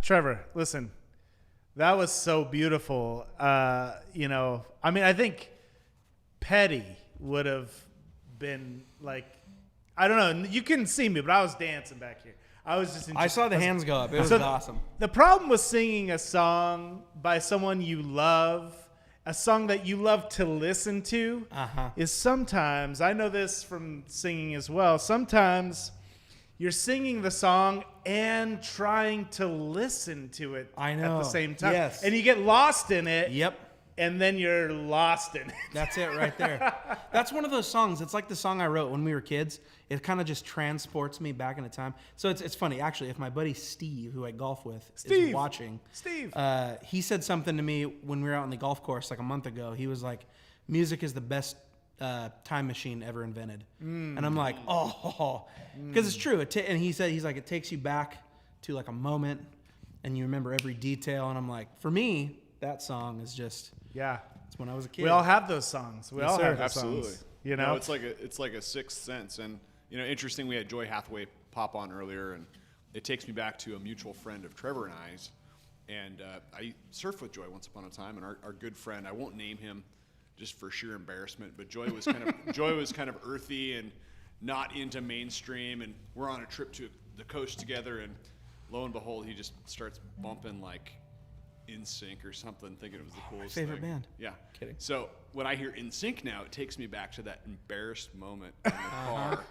Trevor, listen, that was so beautiful. You know, I mean, I think Petty would have been like, I don't know. You couldn't see me, but I was dancing back here. I was just. I saw the hands go up. It was So awesome. The problem with singing a song by someone you love, a song that you love to listen to, is sometimes, I know this from singing as well, sometimes you're singing the song and trying to listen to it I at know. the same time. Yes. And you get lost in it. Yep. And then you're lost in it. That's it right there. That's one of those songs. It's like the song I wrote when we were kids. It kind of just transports me back into time. So it's funny, actually, if my buddy Steve, who I golf with, is watching. Steve. He said something to me when we were out on the golf course like a month ago. He was like, music is the best time machine ever invented. And I'm like, oh. Because it's true. And he's like, it takes you back to like a moment and you remember every detail. And I'm like, for me, that song is just... Yeah. It's when I was a kid. We all have those songs. We all have those Absolutely. songs. You know? No, it's like a sixth sense. And you know, interesting. We had Joy Hathaway pop on earlier, and it takes me back to a mutual friend of Trevor and I's. And I surfed with Joy once upon a time, and our good friend, I won't name him, just for sheer embarrassment, but Joy was kind of earthy and not into mainstream. And we're on a trip to the coast together, and lo and behold, he just starts bumping like In Sync or something, thinking it was the coolest favorite thing. band. Yeah. Kidding. So when I hear In Sync now, it takes me back to that embarrassed moment in the car.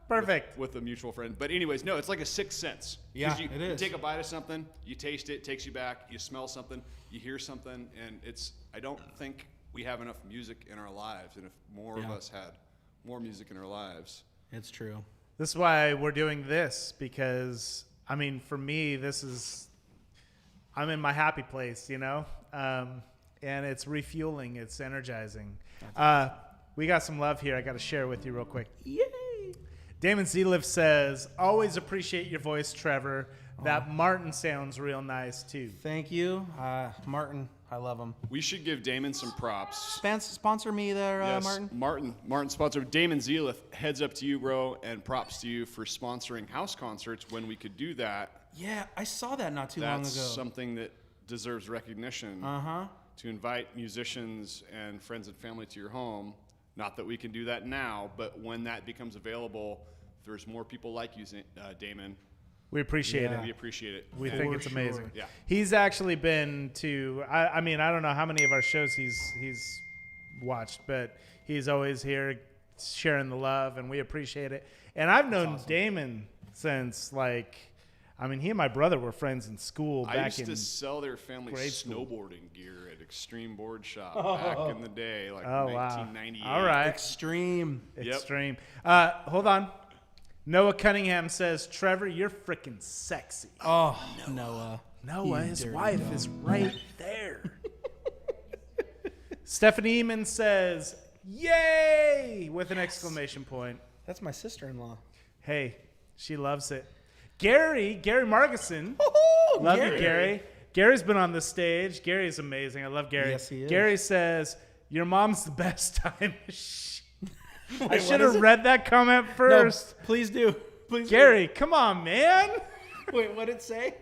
Perfect. With a mutual friend. But anyways, no, it's like a sixth sense. 'Cause Yeah, you, it is. You take a bite of something, you taste it, takes you back, you smell something, you hear something, and I don't think we have enough music in our lives. And if more of us had more music in our lives. It's true. This is why we're doing this, because, I mean, for me, I'm in my happy place, you know? And it's refueling, it's energizing. We got some love here I got to share with you real quick. Yay! Damon Zeliff says, always appreciate your voice, Trevor. That Martin sounds real nice, too. Thank you. Martin, I love him. We should give Damon some props. Sponsor me there, Yes, Martin. Martin sponsor. Damon Zeliff, heads up to you, bro, and props to you for sponsoring house concerts when we could do that. Yeah, I saw that not too long ago. That's something that deserves recognition. To invite musicians and friends and family to your home. Not that we can do that now, but when that becomes available, there's more people like you, Damon. We appreciate it. We appreciate it. We And think it's amazing. Yeah. He's actually been to, I mean, I don't know how many of our shows he's watched, but he's always here sharing the love, and we appreciate it. And I've known Damon since, like, I mean, he and my brother were friends in school I back used in. to sell their family grade school. snowboarding gear at Extreme Board Shop back in the day, like Oh, wow. 1998. All right. Extreme. Extreme. Hold on. Noah Cunningham says, Trevor, you're freaking sexy. Oh, Noah. Noah, You his dirty wife, dog. is right there. Stephanie Eamon says, yay, with an exclamation point. That's my sister-in-law. Hey, she loves it. Gary Margison. Love you, Gary. Gary's been on the stage. Gary's amazing. I love Gary. Yes, he is. Gary says, your mom's the best time. I Wait, should what have is it? read that comment No, first. please do. Please Gary, come on, man. do. Wait, what did it say?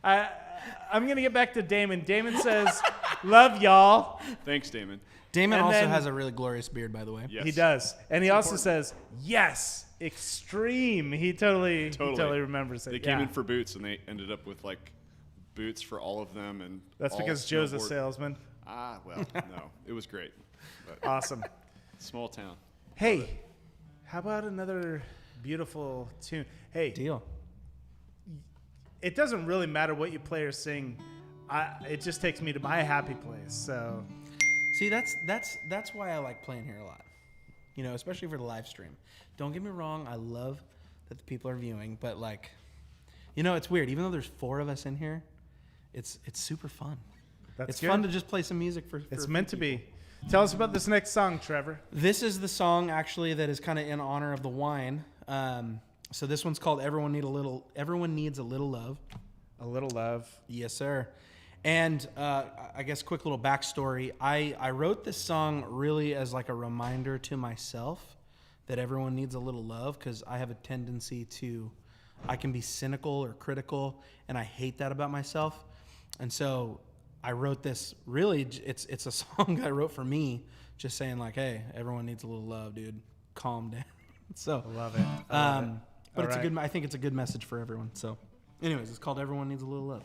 I'm going to get back to Damon. Damon says, love y'all. Thanks, Damon. Damon And also then- has a really glorious beard, by the way. Yes. He does. And he also says, yes, extreme. He totally remembers it. They came in for boots, and they ended up with like boots for all of them, and That's all because Joe's a snowboard- salesman. Well, no, it was great. But Awesome. small town. Hey, how about another beautiful tune? Hey, Deal. it doesn't really matter what you play or sing. It just takes me to my happy place. So See, that's why I like playing here a lot. You know, especially for the live stream. Don't get me wrong, I love that the people are viewing, but like, you know, it's weird. Even though there's 4 of us in here, it's super fun. that's It's good. fun to just play some music for It's a few meant to people. be. Tell us about this next song, Trevor. This is the song actually that is kind of in honor of the wine. So this one's called Everyone Needs a Little Love. A Little Love. Yes, sir. And I guess quick little backstory. I wrote this song really as like a reminder to myself that everyone needs a little love, because I have a tendency I can be cynical or critical, and I hate that about myself. And so I wrote this really, it's a song I wrote for me, just saying like, hey, everyone needs a little love, dude. Calm down. So I love it. I love it. but All it's right. I think it's a good message for everyone. So anyways, it's called Everyone Needs a Little Love.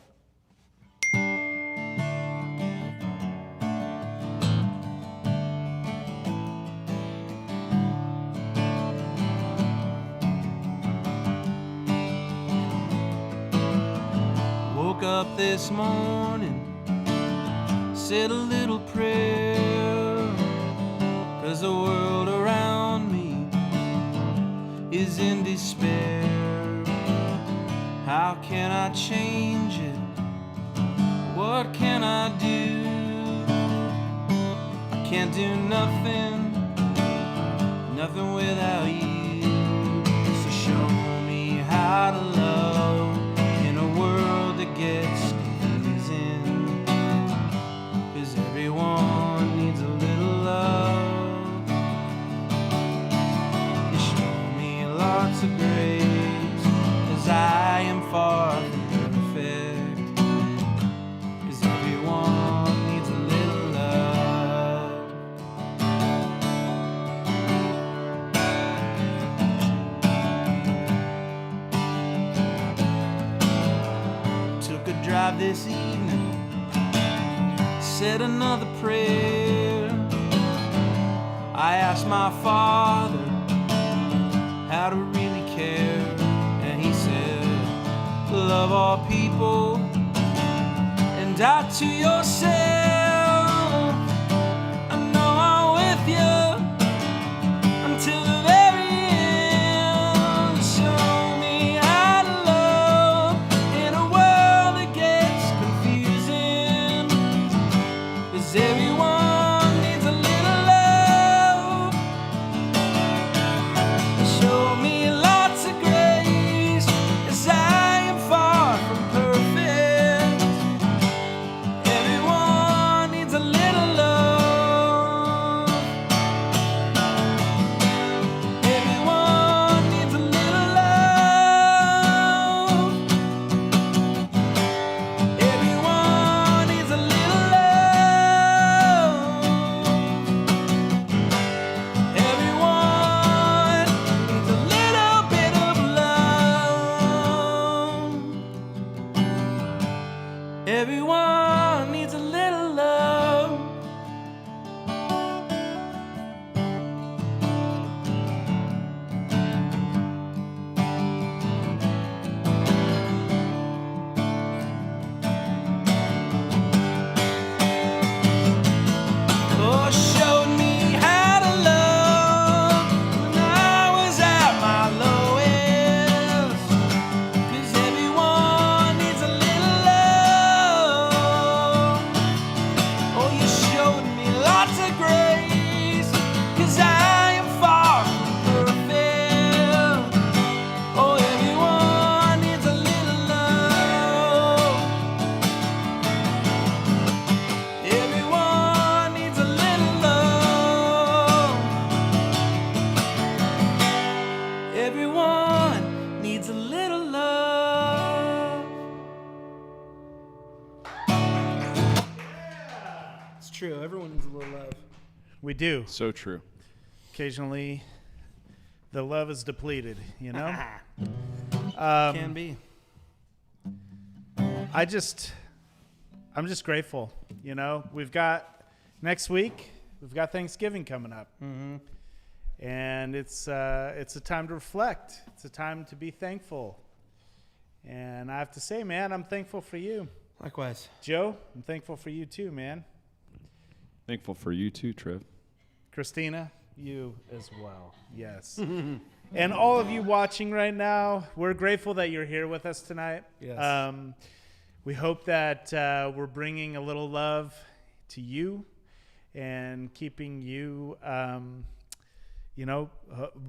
Woke up this morning, said a little prayer, 'cause the world around me is in despair. How can I change it? What can I do? I can't do nothing without you. So show me how to love in a world that gets confusing. 'Cause everyone needs a little love. You show me lots of grace, as I am far from perfect. 'Cause everyone needs a little love. Took a drive this evening, said another prayer. I asked my father how to really care, and he said, love all people and die to yourself. I know I'm with you until the very end. Show me how to love in a world that gets confusing. 'Cause everyone needs a little love. Show me lots of grace, as I am far from perfect. Everyone your grace, 'cause I am far from perfect. Oh, everyone needs a little love. Everyone needs a little love. Everyone needs a little love. It's true. Everyone needs a little love. We do. So true. Occasionally, the love is depleted, you know? Can be. I'm just grateful, you know? Next week, we've got Thanksgiving coming up. Mm-hmm. And it's a time to reflect. It's a time to be thankful. And I have to say, man, I'm thankful for you. Likewise. Joe, I'm thankful for you too, man. Thankful for you too, Trev. Christina, you as well. Yes. And all of you watching right now, we're grateful that you're here with us tonight. Yes. We hope that we're bringing a little love to you and keeping you,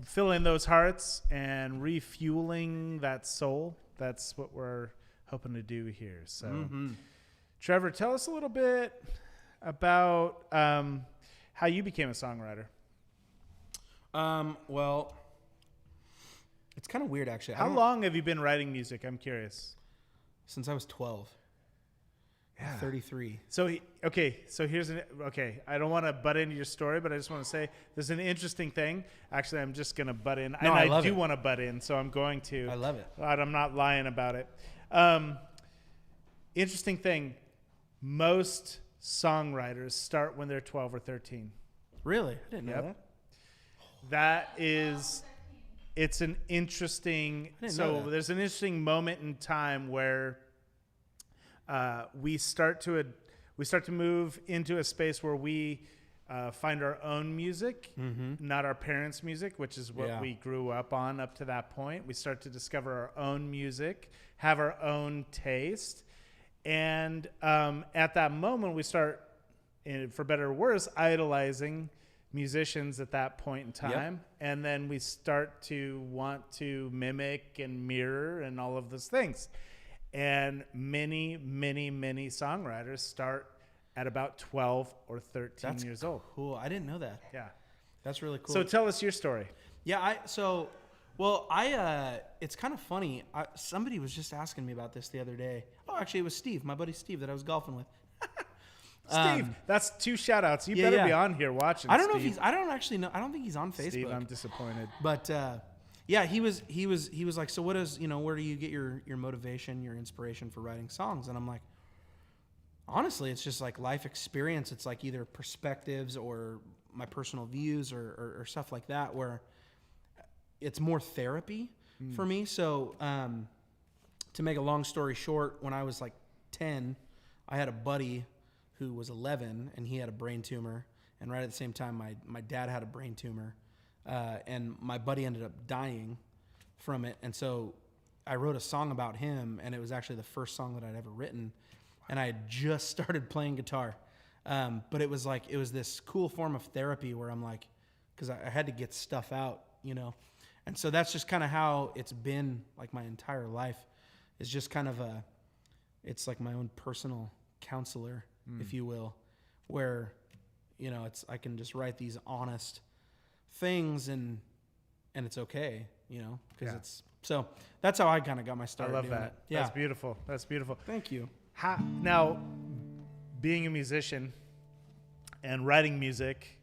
filling those hearts and refueling that soul. That's what we're hoping to do here. So, Trevor, tell us a little bit about how you became a songwriter. Well, it's kind of weird, actually. How long have you been writing music? I'm curious. Since I was 12. Yeah. 33. So here's I don't want to butt into your story, but I just want to say there's an interesting thing. Actually, I'm just going to butt in. No, and I I do love it. want to butt in, so I'm going to. I love it. But I'm not lying about it. Interesting thing. Most songwriters start when they're 12 or 13. Really? I didn't know Yep. that. That is, it's an interesting, I didn't know that. there's an interesting moment in time where we start to move into a space where we find our own music, not our parents' music, which is what we grew up on up to that point. We start to discover our own music, have our own taste. And at that moment, we start, for better or worse, idolizing musicians at that point in time. Yep. And then we start to want to mimic and mirror and all of those things. And many, many, many songwriters start at about 12 or 13 years old. Cool. I didn't know that. Yeah. That's really cool. So tell us your story. Yeah, it's kind of funny. Somebody was just asking me about this the other day. Oh, actually, it was Steve, my buddy Steve that I was golfing with. Steve, that's 2 shout outs. You better be on here watching. I don't know if Steve. he's, I don't actually know. I don't think he's on Facebook. Steve, I'm disappointed. But yeah, he was like, so what is, where do you get your motivation, your inspiration for writing songs? And I'm like, honestly, it's just like life experience. It's like either perspectives or my personal views or stuff like that, where it's more therapy for me. So to make a long story short, when I was like 10, I had a buddy who was 11 and he had a brain tumor. And right at the same time, my dad had a brain tumor. And my buddy ended up dying from it. And so I wrote a song about him, and it was actually the first song that I'd ever written. And I had just started playing guitar. But it was this cool form of therapy where I'm like, because I had to get stuff out, And so that's just kind of how it's been like my entire life. It's just kind of it's like my own personal counselor, if you will, where, I can just write these honest things and it's okay, because it's, so that's how I kind of got my start. I love doing that. it. Yeah. That's beautiful. That's beautiful. Thank you. Now, being a musician and writing music,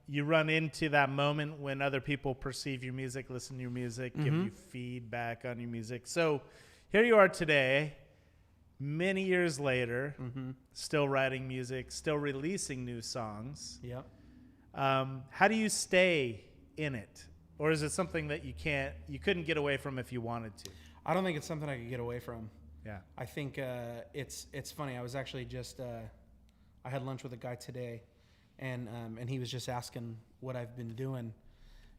you run into that moment when other people perceive your music, listen to your music, give you feedback on your music. So here you are today, many years later, still writing music, still releasing new songs. Yep. How do you stay in it? Or is it something that you couldn't get away from if you wanted to? I don't think it's something I could get away from. Yeah. I think it's funny. I was actually just I had lunch with a guy today, and he was just asking what I've been doing,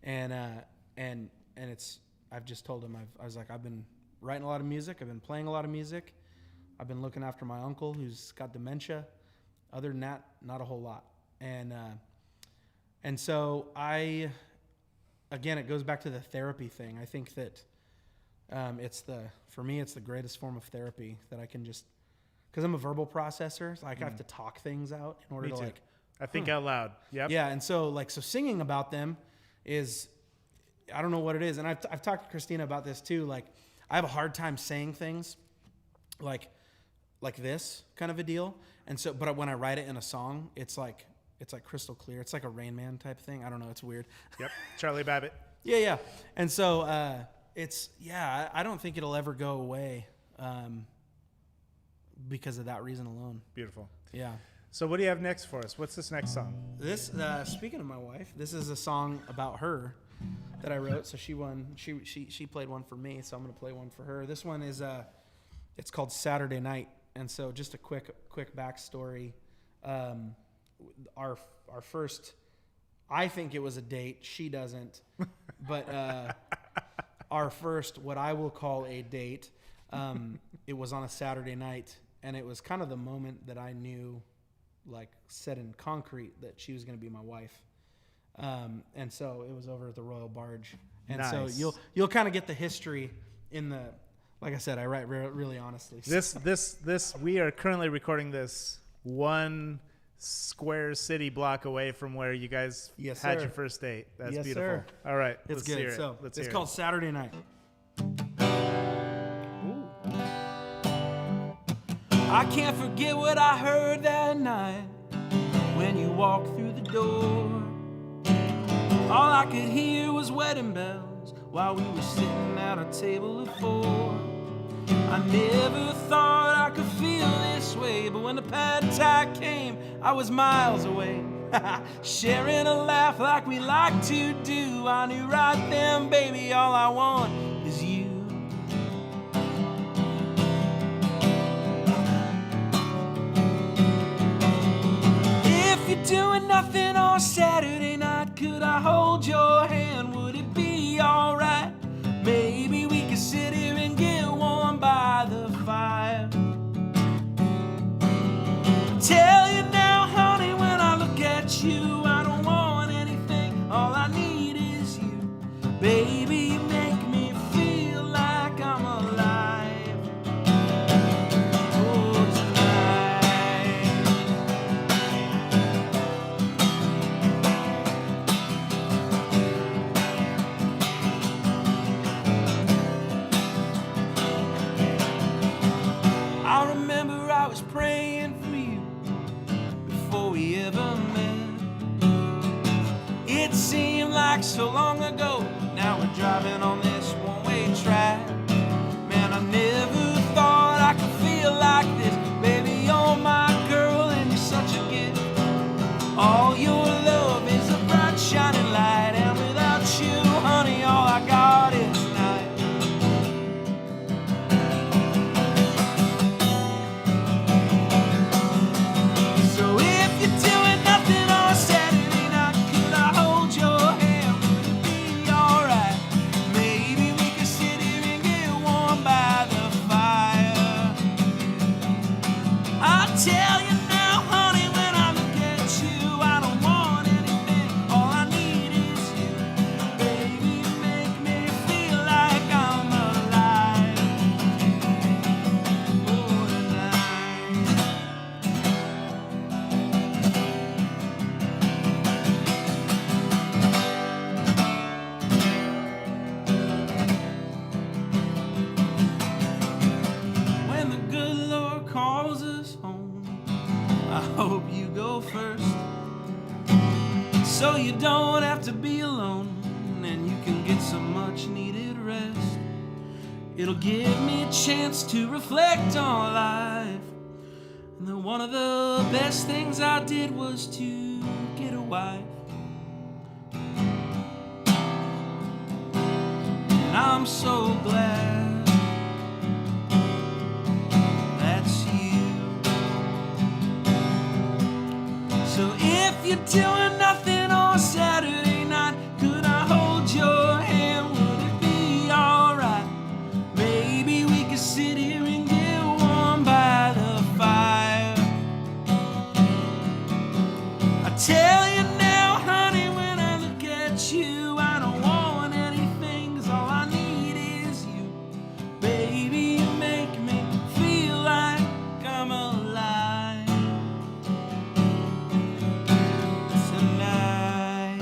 and it's, I've just told him I was like, I've been writing a lot of music, I've been playing a lot of music, I've been looking after my uncle who's got dementia. Other than that, not a whole lot. And so again, it goes back to the therapy thing. I think that for me, it's the greatest form of therapy that I can just, because I'm a verbal processor, so I have to talk things out in order Me to too. like. I think out loud. Yep. Yeah, and so singing about them is, I don't know what it is, and I've talked to Christina about this too. Like, I have a hard time saying things like this kind of a deal, and so but when I write it in a song, it's like crystal clear. It's like a Rain Man type thing. I don't know. It's weird. Yep. Charlie Babbitt. Yeah. And so I don't think it'll ever go away because of that reason alone. Beautiful. Yeah. So what do you have next for us? What's this next song? This, speaking of my wife, this is a song about her that I wrote. So she won. She played one for me. So I'm gonna play one for her. This one is it's called Saturday Night. And so just a quick backstory. Our first, I think it was a date. She doesn't, but our first, what I will call a date, it was on a Saturday night, and it was kind of the moment that I knew, like set in concrete, that she was going to be my wife. And so it was over at the Royal Barge, and nice. So you'll kind of get the history in the. Like I said, I write really honestly. This we are currently recording this one square city block away from where you guys had your first date. That's yes, beautiful. Sir. All right, it's let's good. hear it. So let's it's hear called it. Saturday Night. I can't forget what I heard that night when you walked through the door. All I could hear was wedding bells while we were sitting at a table of four. I never thought I could feel this way, but when the pad thai came, I was miles away. Sharing a laugh like we like to do. I knew right then, baby, all I want is you. If you're doing nothing on Saturday night, could I hold your hand? Would it be alright? Maybe we could sit here and get warm by the fire. Tell you now, honey, when I look at you, I don't want anything, all I need is you. Baby, you make me feel like I'm alive. Oh, tonight. I remember I was praying for you before we ever met. It seemed like so long ago. Now we're driving on this one-way track. Man, I never thought I could feel like this. Baby, you're my girl and you're such a gift. All your love is a bright shining light, and without you, honey, all I got is night. So if you're doing nothing on Saturday night, could I hold your hand? Would it be alright? Maybe we could sit here and get warm by the fire. I'll tell you now, honey, when I look at you, I don't want anything, all I need is you. Baby, you make me feel like I'm alive. Oh, tonight. When the good Lord calls us home, I hope you go first, so you don't have to be alone, and you can get some much needed rest. It'll give me a chance to reflect on life, and then one of the best things I did was to get a wife. And I'm so glad that's you. So if you're doing nothing on Saturday night, could I hold your hand? Would it be alright? Maybe we could sit here and get warm by the fire. I tell you now, honey, when I look at you, I don't want anything, 'cause all I need is you. Baby, you make me feel like I'm alive tonight.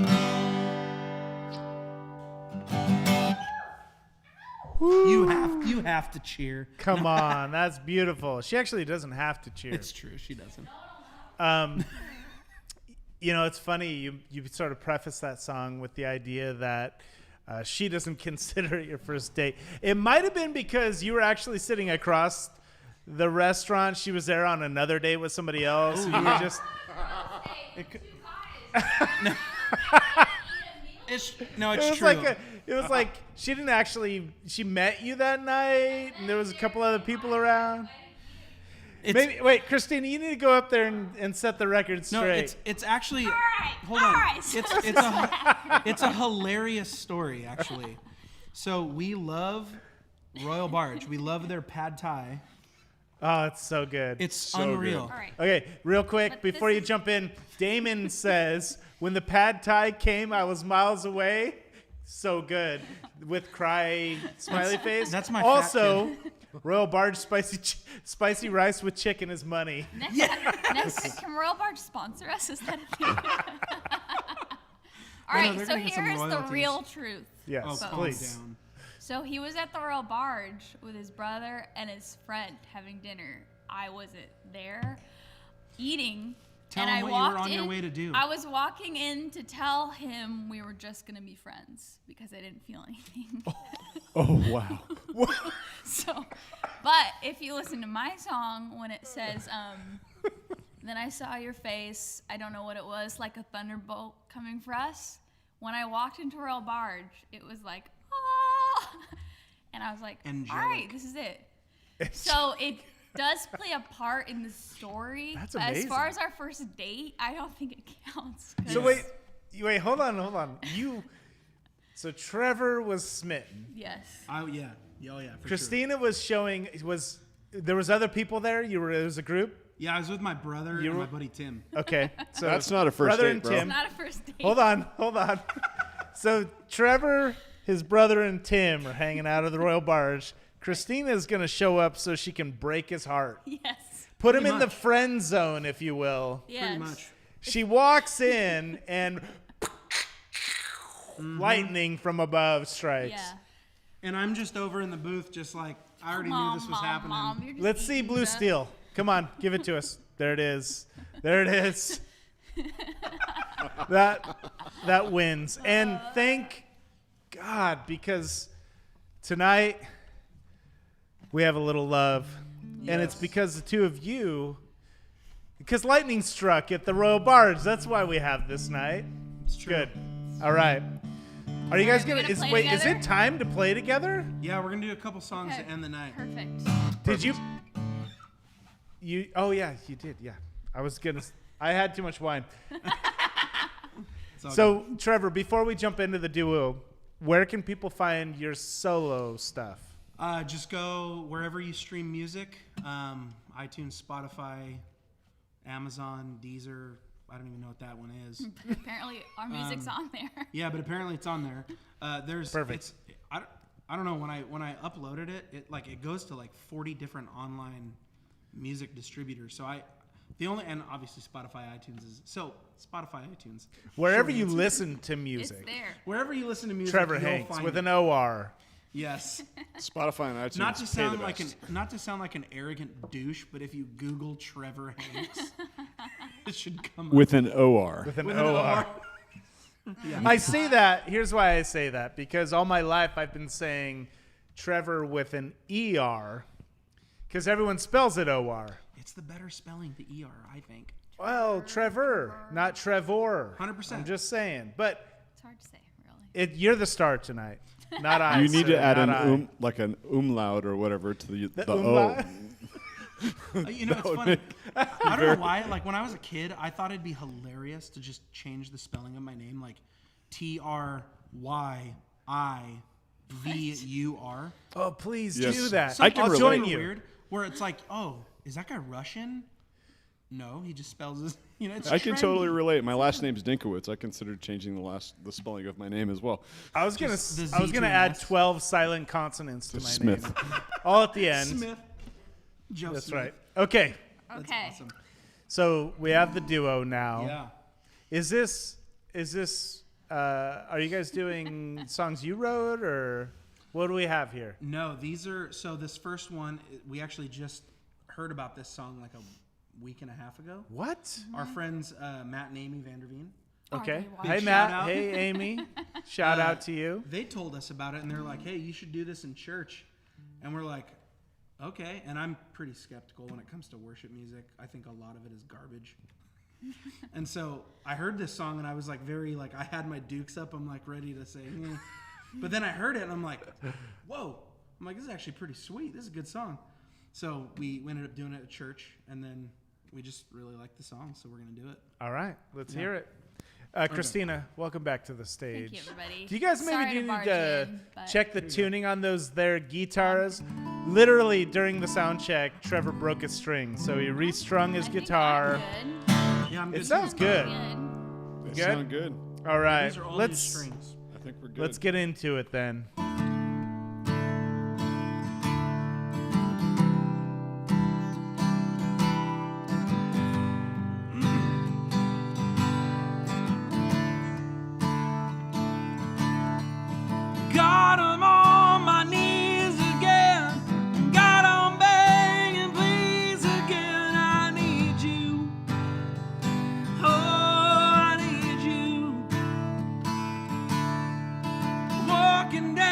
You have to cheer. Come on, that's beautiful. She actually doesn't have to cheer. It's true, she doesn't. You know, it's funny. You sort of preface that song with the idea that she doesn't consider it your first date. It might have been because you were actually sitting across the restaurant. She was there on another date with somebody else. You were just. It's It was true. it was like she didn't actually. She met you that night, and there was a couple other people around. Maybe wait, Christina, you need to go up there and set the record straight. No, it's actually. All right. Hold on. All right. It's a hilarious story, actually. So we love Royal Barge. We love their pad thai. Oh, it's so good. It's So unreal. good. All right. Okay, real quick, But before this you is- jump in, Damon says, when the pad thai came, I was miles away. So good. With cry smiley face. that's my fat Also, Royal Barge spicy rice with chicken is money. Next, can Royal Barge sponsor us? Is that a thing? All right, they're so gonna get some here's the royalties. real truth. Yes, Oh, calm please. down. So he was at the Royal Barge with his brother and his friend having dinner. I wasn't there eating. Tell and him I what you were walked on in, your way to do. I was walking in to tell him we were just going to be friends because I didn't feel anything. Oh, wow. So, but if you listen to my song, when it says, then I saw your face, I don't know what it was, like a thunderbolt coming for us. When I walked into Royal Barge, it was like, ah, and I was like, all right, Angelic. this is it. So it does play a part in the story. That's but as amazing. far as our first date, I don't think it counts. 'cause- So wait, hold on. So Trevor was smitten. Yes. Oh yeah, for Christina was showing. There was other people there? There was a group? Sure. Yeah, I was with my brother You and were- my buddy Tim. Okay. So That's not a first brother date, and bro. Tim. Not a first date. Hold on. So Trevor, his brother, and Tim are hanging out of the Royal Barge. Christina's going to show up so she can break his heart. Yes. Put him Pretty in the much. friend zone, if you will. Yes. Pretty much. She walks in and lightning from above strikes. Yeah. And I'm just over in the booth, just like I already knew Mom, this was Mom, happening. Mom, you're just Let's see eating Blue the- Steel. Come on, give it to us. There it is. That wins. And thank God, because tonight we have a little love. And it's because the two of you, because lightning struck at the Royal Barge. That's why we have this night. It's true. Good. All right. Are you guys we gonna? gonna Is play it together? time to play together? Yeah, we're gonna do a couple songs Okay. to end the night. Perfect. Did you? Oh yeah, you did. Yeah, I had too much wine. It's all So Trevor, before we jump into the duo, where can people find your solo stuff? Just go wherever you stream music, iTunes, Spotify, Amazon, Deezer. I don't even know what that one is. Apparently, our music's on there. Yeah, but apparently it's on there. Perfect. I don't know when I uploaded it, it goes to like 40 different online music distributors. So and obviously Spotify, iTunes is Spotify, iTunes. Wherever Short you answer. listen to It's music. there. Wherever you listen to music, Trevor you'll Hanks find with it. an OR. Yes. Spotify and iTunes Not to pay sound the like best. not to sound like an arrogant douche, but if you Google Trevor Hanks, it should come up. With an OR. With an With an OR. Yeah. I say that. Here's why I say that. Because all my life I've been saying Trevor with an ER. Because everyone spells it OR. It's the better spelling, the ER, I think. Well, Trevor, not Trevor. 100%. I'm just saying. But It's hard to say, really. you're the star tonight, not I. You need sir, to add not an I. like an umlaut or whatever to the The O. umlaut? You know, it's funny. I don't know why. Like when I was a kid, I thought it'd be hilarious to just change the spelling of my name, like TRYIVUR. Oh, please Yes. do that. I can I'll relate. join Super you. weird. Where it's like, oh, is that guy Russian? No, he just spells his. It's I can trendy. totally relate. My last name's Dinkowitz. I considered changing the spelling of my name as well. I was gonna Just the Z I was gonna to an add S. 12 silent consonants to my Smith. name, all at the end. Smith. Joe That's Smith. right. Okay, That's Okay. awesome. so we have the duo now. Yeah. Is this? Are you guys doing songs you wrote, or what do we have here? No, these are so. This first one, we actually just heard about this song like a week and a half ago. What? Our friends Matt and Amy Vanderveen. Okay. they Hey Big Matt. shout out. Hey Amy. Shout out to you. They told us about it, and they're like, "Hey, you should do this in church," and we're like, "Okay." And I'm pretty skeptical when it comes to worship music. I think a lot of it is garbage. And so I heard this song, and I was like, I had my dukes up. I'm like ready to say, but then I heard it, and I'm like, "Whoa!" I'm like, "This is actually pretty sweet. This is a good song." So we ended up doing it at church, and then we just really liked the song, so we're gonna do it. All right. Let's hear it. Christina, welcome back to the stage. Thank you, everybody. Do you guys Sorry maybe to need barge to in, but- check the tuning on those there guitars? Literally during the sound check, Trevor broke a string, so he restrung his I think guitar. I'm good. Yeah, I'm It good. sounds good. They Good? sound good. All right, These are all new let's strings. I think we're good. let's get into it then. Got 'em on my knees again. Got 'em begging, please again. I need you. Oh, I need you. Walking down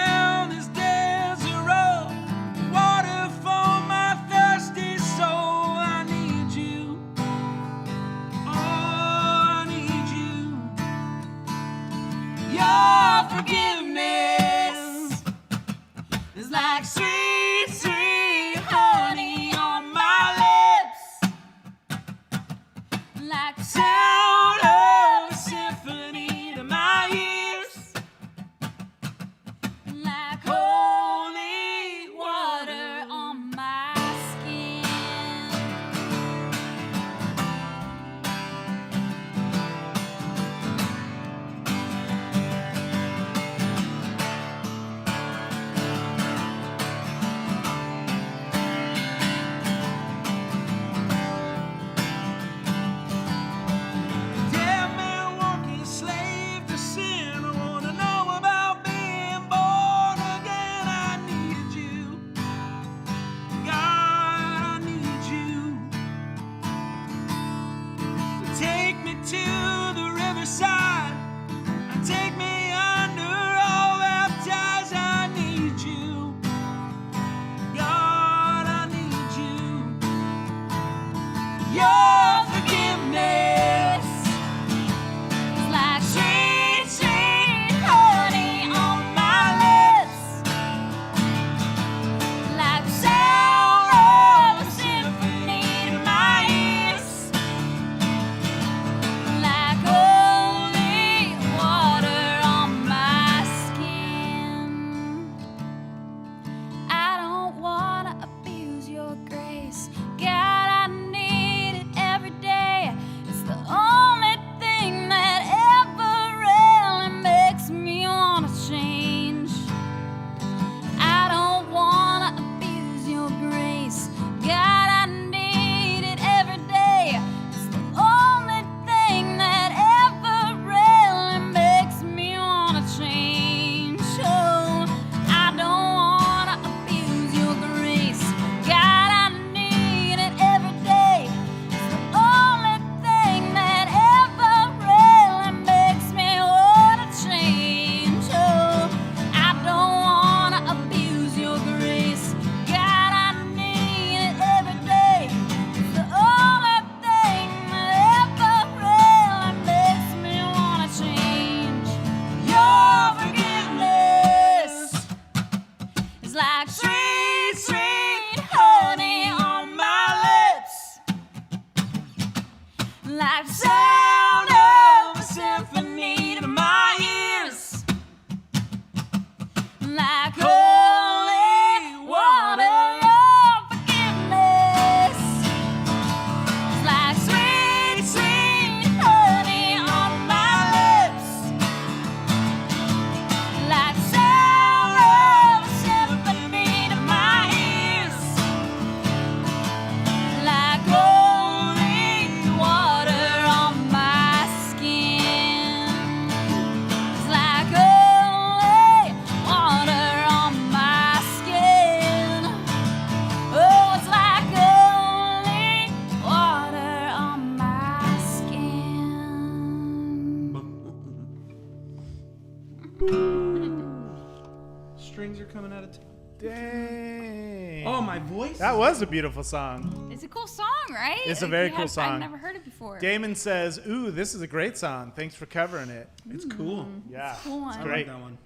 strings are coming out of Dang. Oh, my voice? That was a beautiful song. It's a cool song, right? It's a very cool I've song. never heard it before. Damon says, "Ooh, this is a great song. Thanks for covering it." It's cool. Yeah, Cool one. I great. like that one.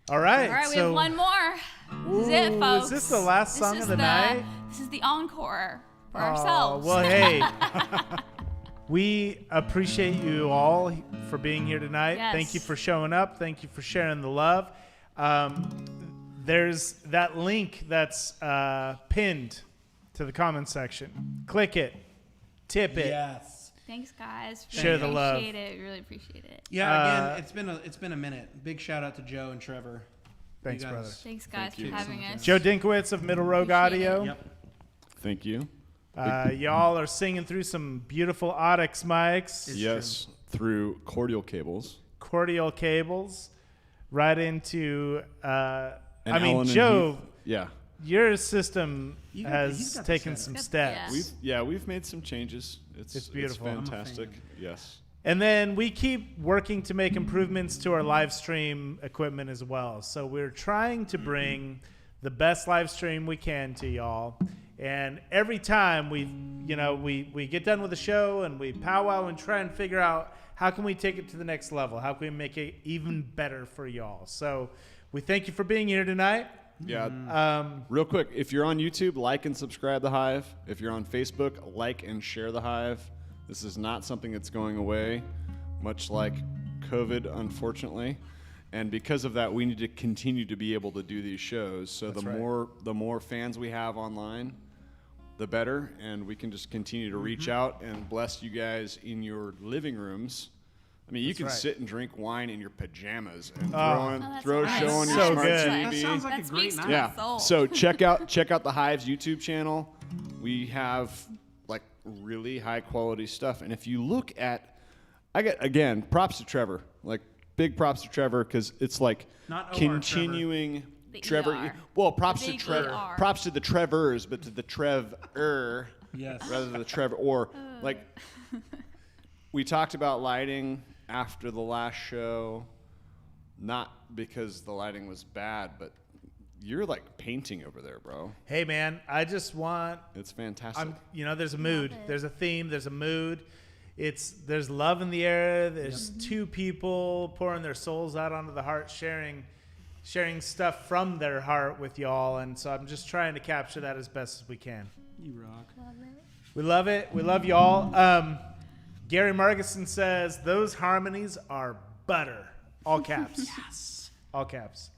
All right, All right, we so have one more. This is Ooh, it, folks. is this the last song This of is the night? This is the encore for Oh, ourselves. well, hey, we appreciate you all for being here tonight. Yes. Thank you for showing up. Thank you for sharing the love. There's that link that's pinned to the comment section. Click it, tip it. Yes. Thanks, guys. Share the love. Appreciate it. Really appreciate it. Yeah, again, it's been a minute. Big shout out to Joe and Trevor. Thanks, You guys- brother. Thanks, guys, Thank for you. having us. Joe Dinkowitz of Middle Rogue Appreciate Audio. it. Yep. Thank you. Y'all are singing through some beautiful Audix mics, It's Yes, through cordial cables. cordial cables, right into. And I mean, Ellen and Joe, Heath- Yeah. your system He's has got the taken setup. some Got- steps. We've made some changes. It's beautiful. I'm a fantastic. fan. Yes. And then we keep working to make improvements to our live stream equipment as well. So we're trying to bring the best live stream we can to y'all. And every time we get done with the show and we powwow and try and figure out how can we take it to the next level? How can we make it even better for y'all? So we thank you for being here tonight. Yeah. Real quick, if you're on YouTube, like and subscribe the Hive. If you're on Facebook, like and share the Hive. This is not something that's going away, much like COVID, unfortunately. And because of that, we need to continue to be able to do these shows. So That's the right. more fans we have online, the better, and we can just continue to reach out and bless you guys in your living rooms. I mean, you can right. sit and drink wine in your pajamas and that's throw a nice. show on your So smart good. TV. That sounds like That a great speaks night. to Yeah. my soul. So check out the Hive's YouTube channel. We have like really high quality stuff. And if you look at, again, props to Trevor. Like big props to Trevor because it's like Not OR continuing The Trevor. ER. Well, props to Big Trevor. ER. Props to the Trevors, but to the Trevor Yes. rather than the Trevor. Or like we talked about lighting after the last show, not because the lighting was bad, but you're like painting over there, bro. Hey, man, I just want It's fantastic. there's a mood, there's a theme, there's a mood. There's love in the air. There's two people pouring their souls out onto the heart, sharing stuff from their heart with y'all. And so I'm just trying to capture that as best as we can. You rock. We love it. We love y'all. Gary Margison says those harmonies are butter. All caps. Yes. All caps.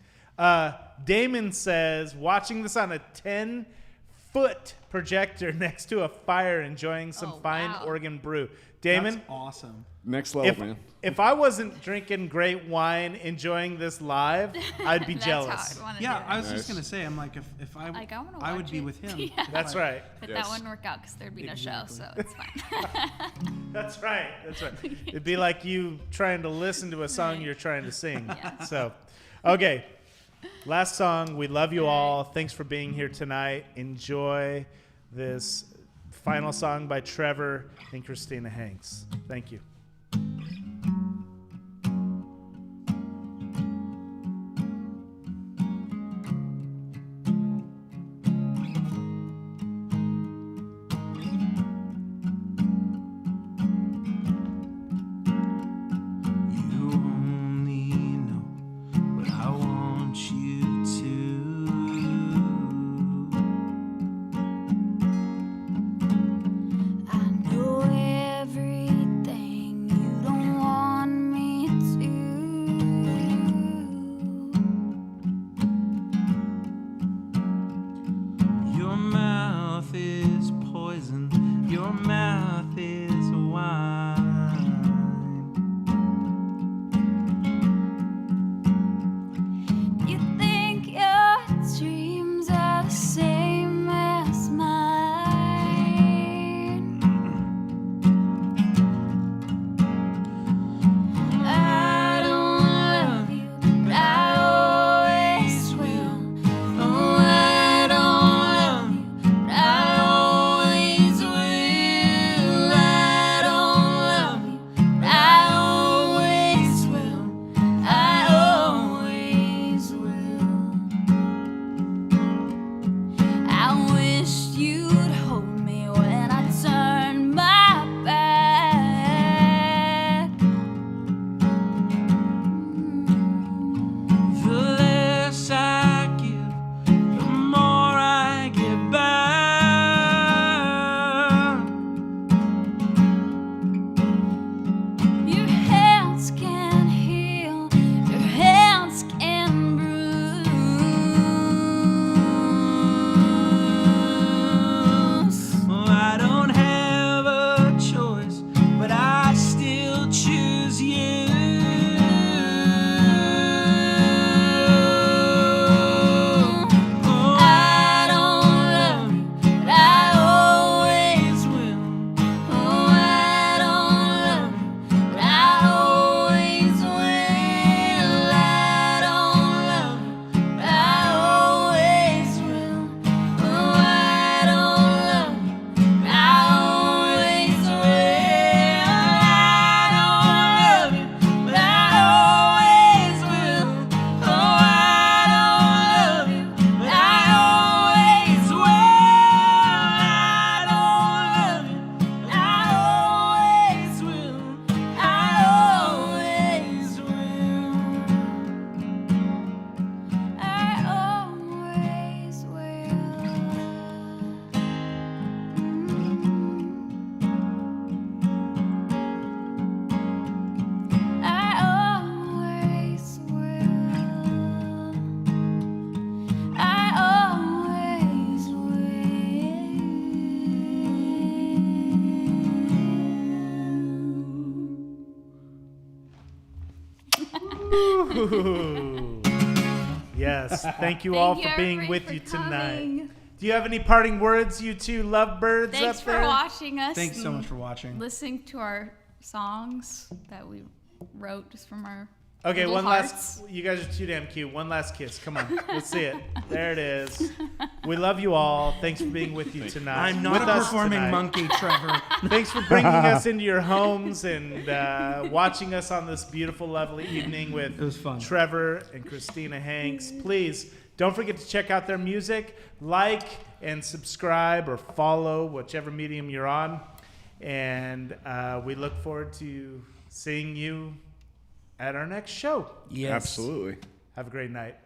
Damon says, watching this on a 10-foot projector next to a fire, enjoying some Oh, fine wow. Oregon brew. Damon, That's awesome. Next level, man. if I wasn't drinking great wine, enjoying this live, I'd be That's jealous. how I'd want to Yeah, do I it. was just Nice. gonna say, I'm like, if I, Like, I wanna I would watch be it. with him. Yeah. if That's I- right. But Yes. that wouldn't work out because there'd be no show, Exactly. so it's fine. That's right. That's right. It'd be like you trying to listen to a song you're trying to sing. Yeah. So, okay. Last song. We love you all. Thanks for being here tonight. Enjoy this final song by Trevor and Christina Hanks. Thank you. You only know what I want you to. I know everything Ooh. Yes. Thank you all for being with you tonight. Do you have any parting words, you two lovebirds Thanks up for there? watching us. Thanks so much for watching. Listening to our songs that we wrote just from our Okay, little one hearts. last. You guys are too damn cute. One last kiss. Come on, let's see it. There it is. We love you all. Thanks for being with you tonight. I'm not with a us performing tonight. monkey, Trevor. Thanks for bringing us into your homes and watching us on this beautiful, lovely evening with It was fun. Trevor and Christina Hanks. Please don't forget to check out their music, like and subscribe or follow whichever medium you're on. And we look forward to seeing you at our next show. Yes. Absolutely. Have a great night.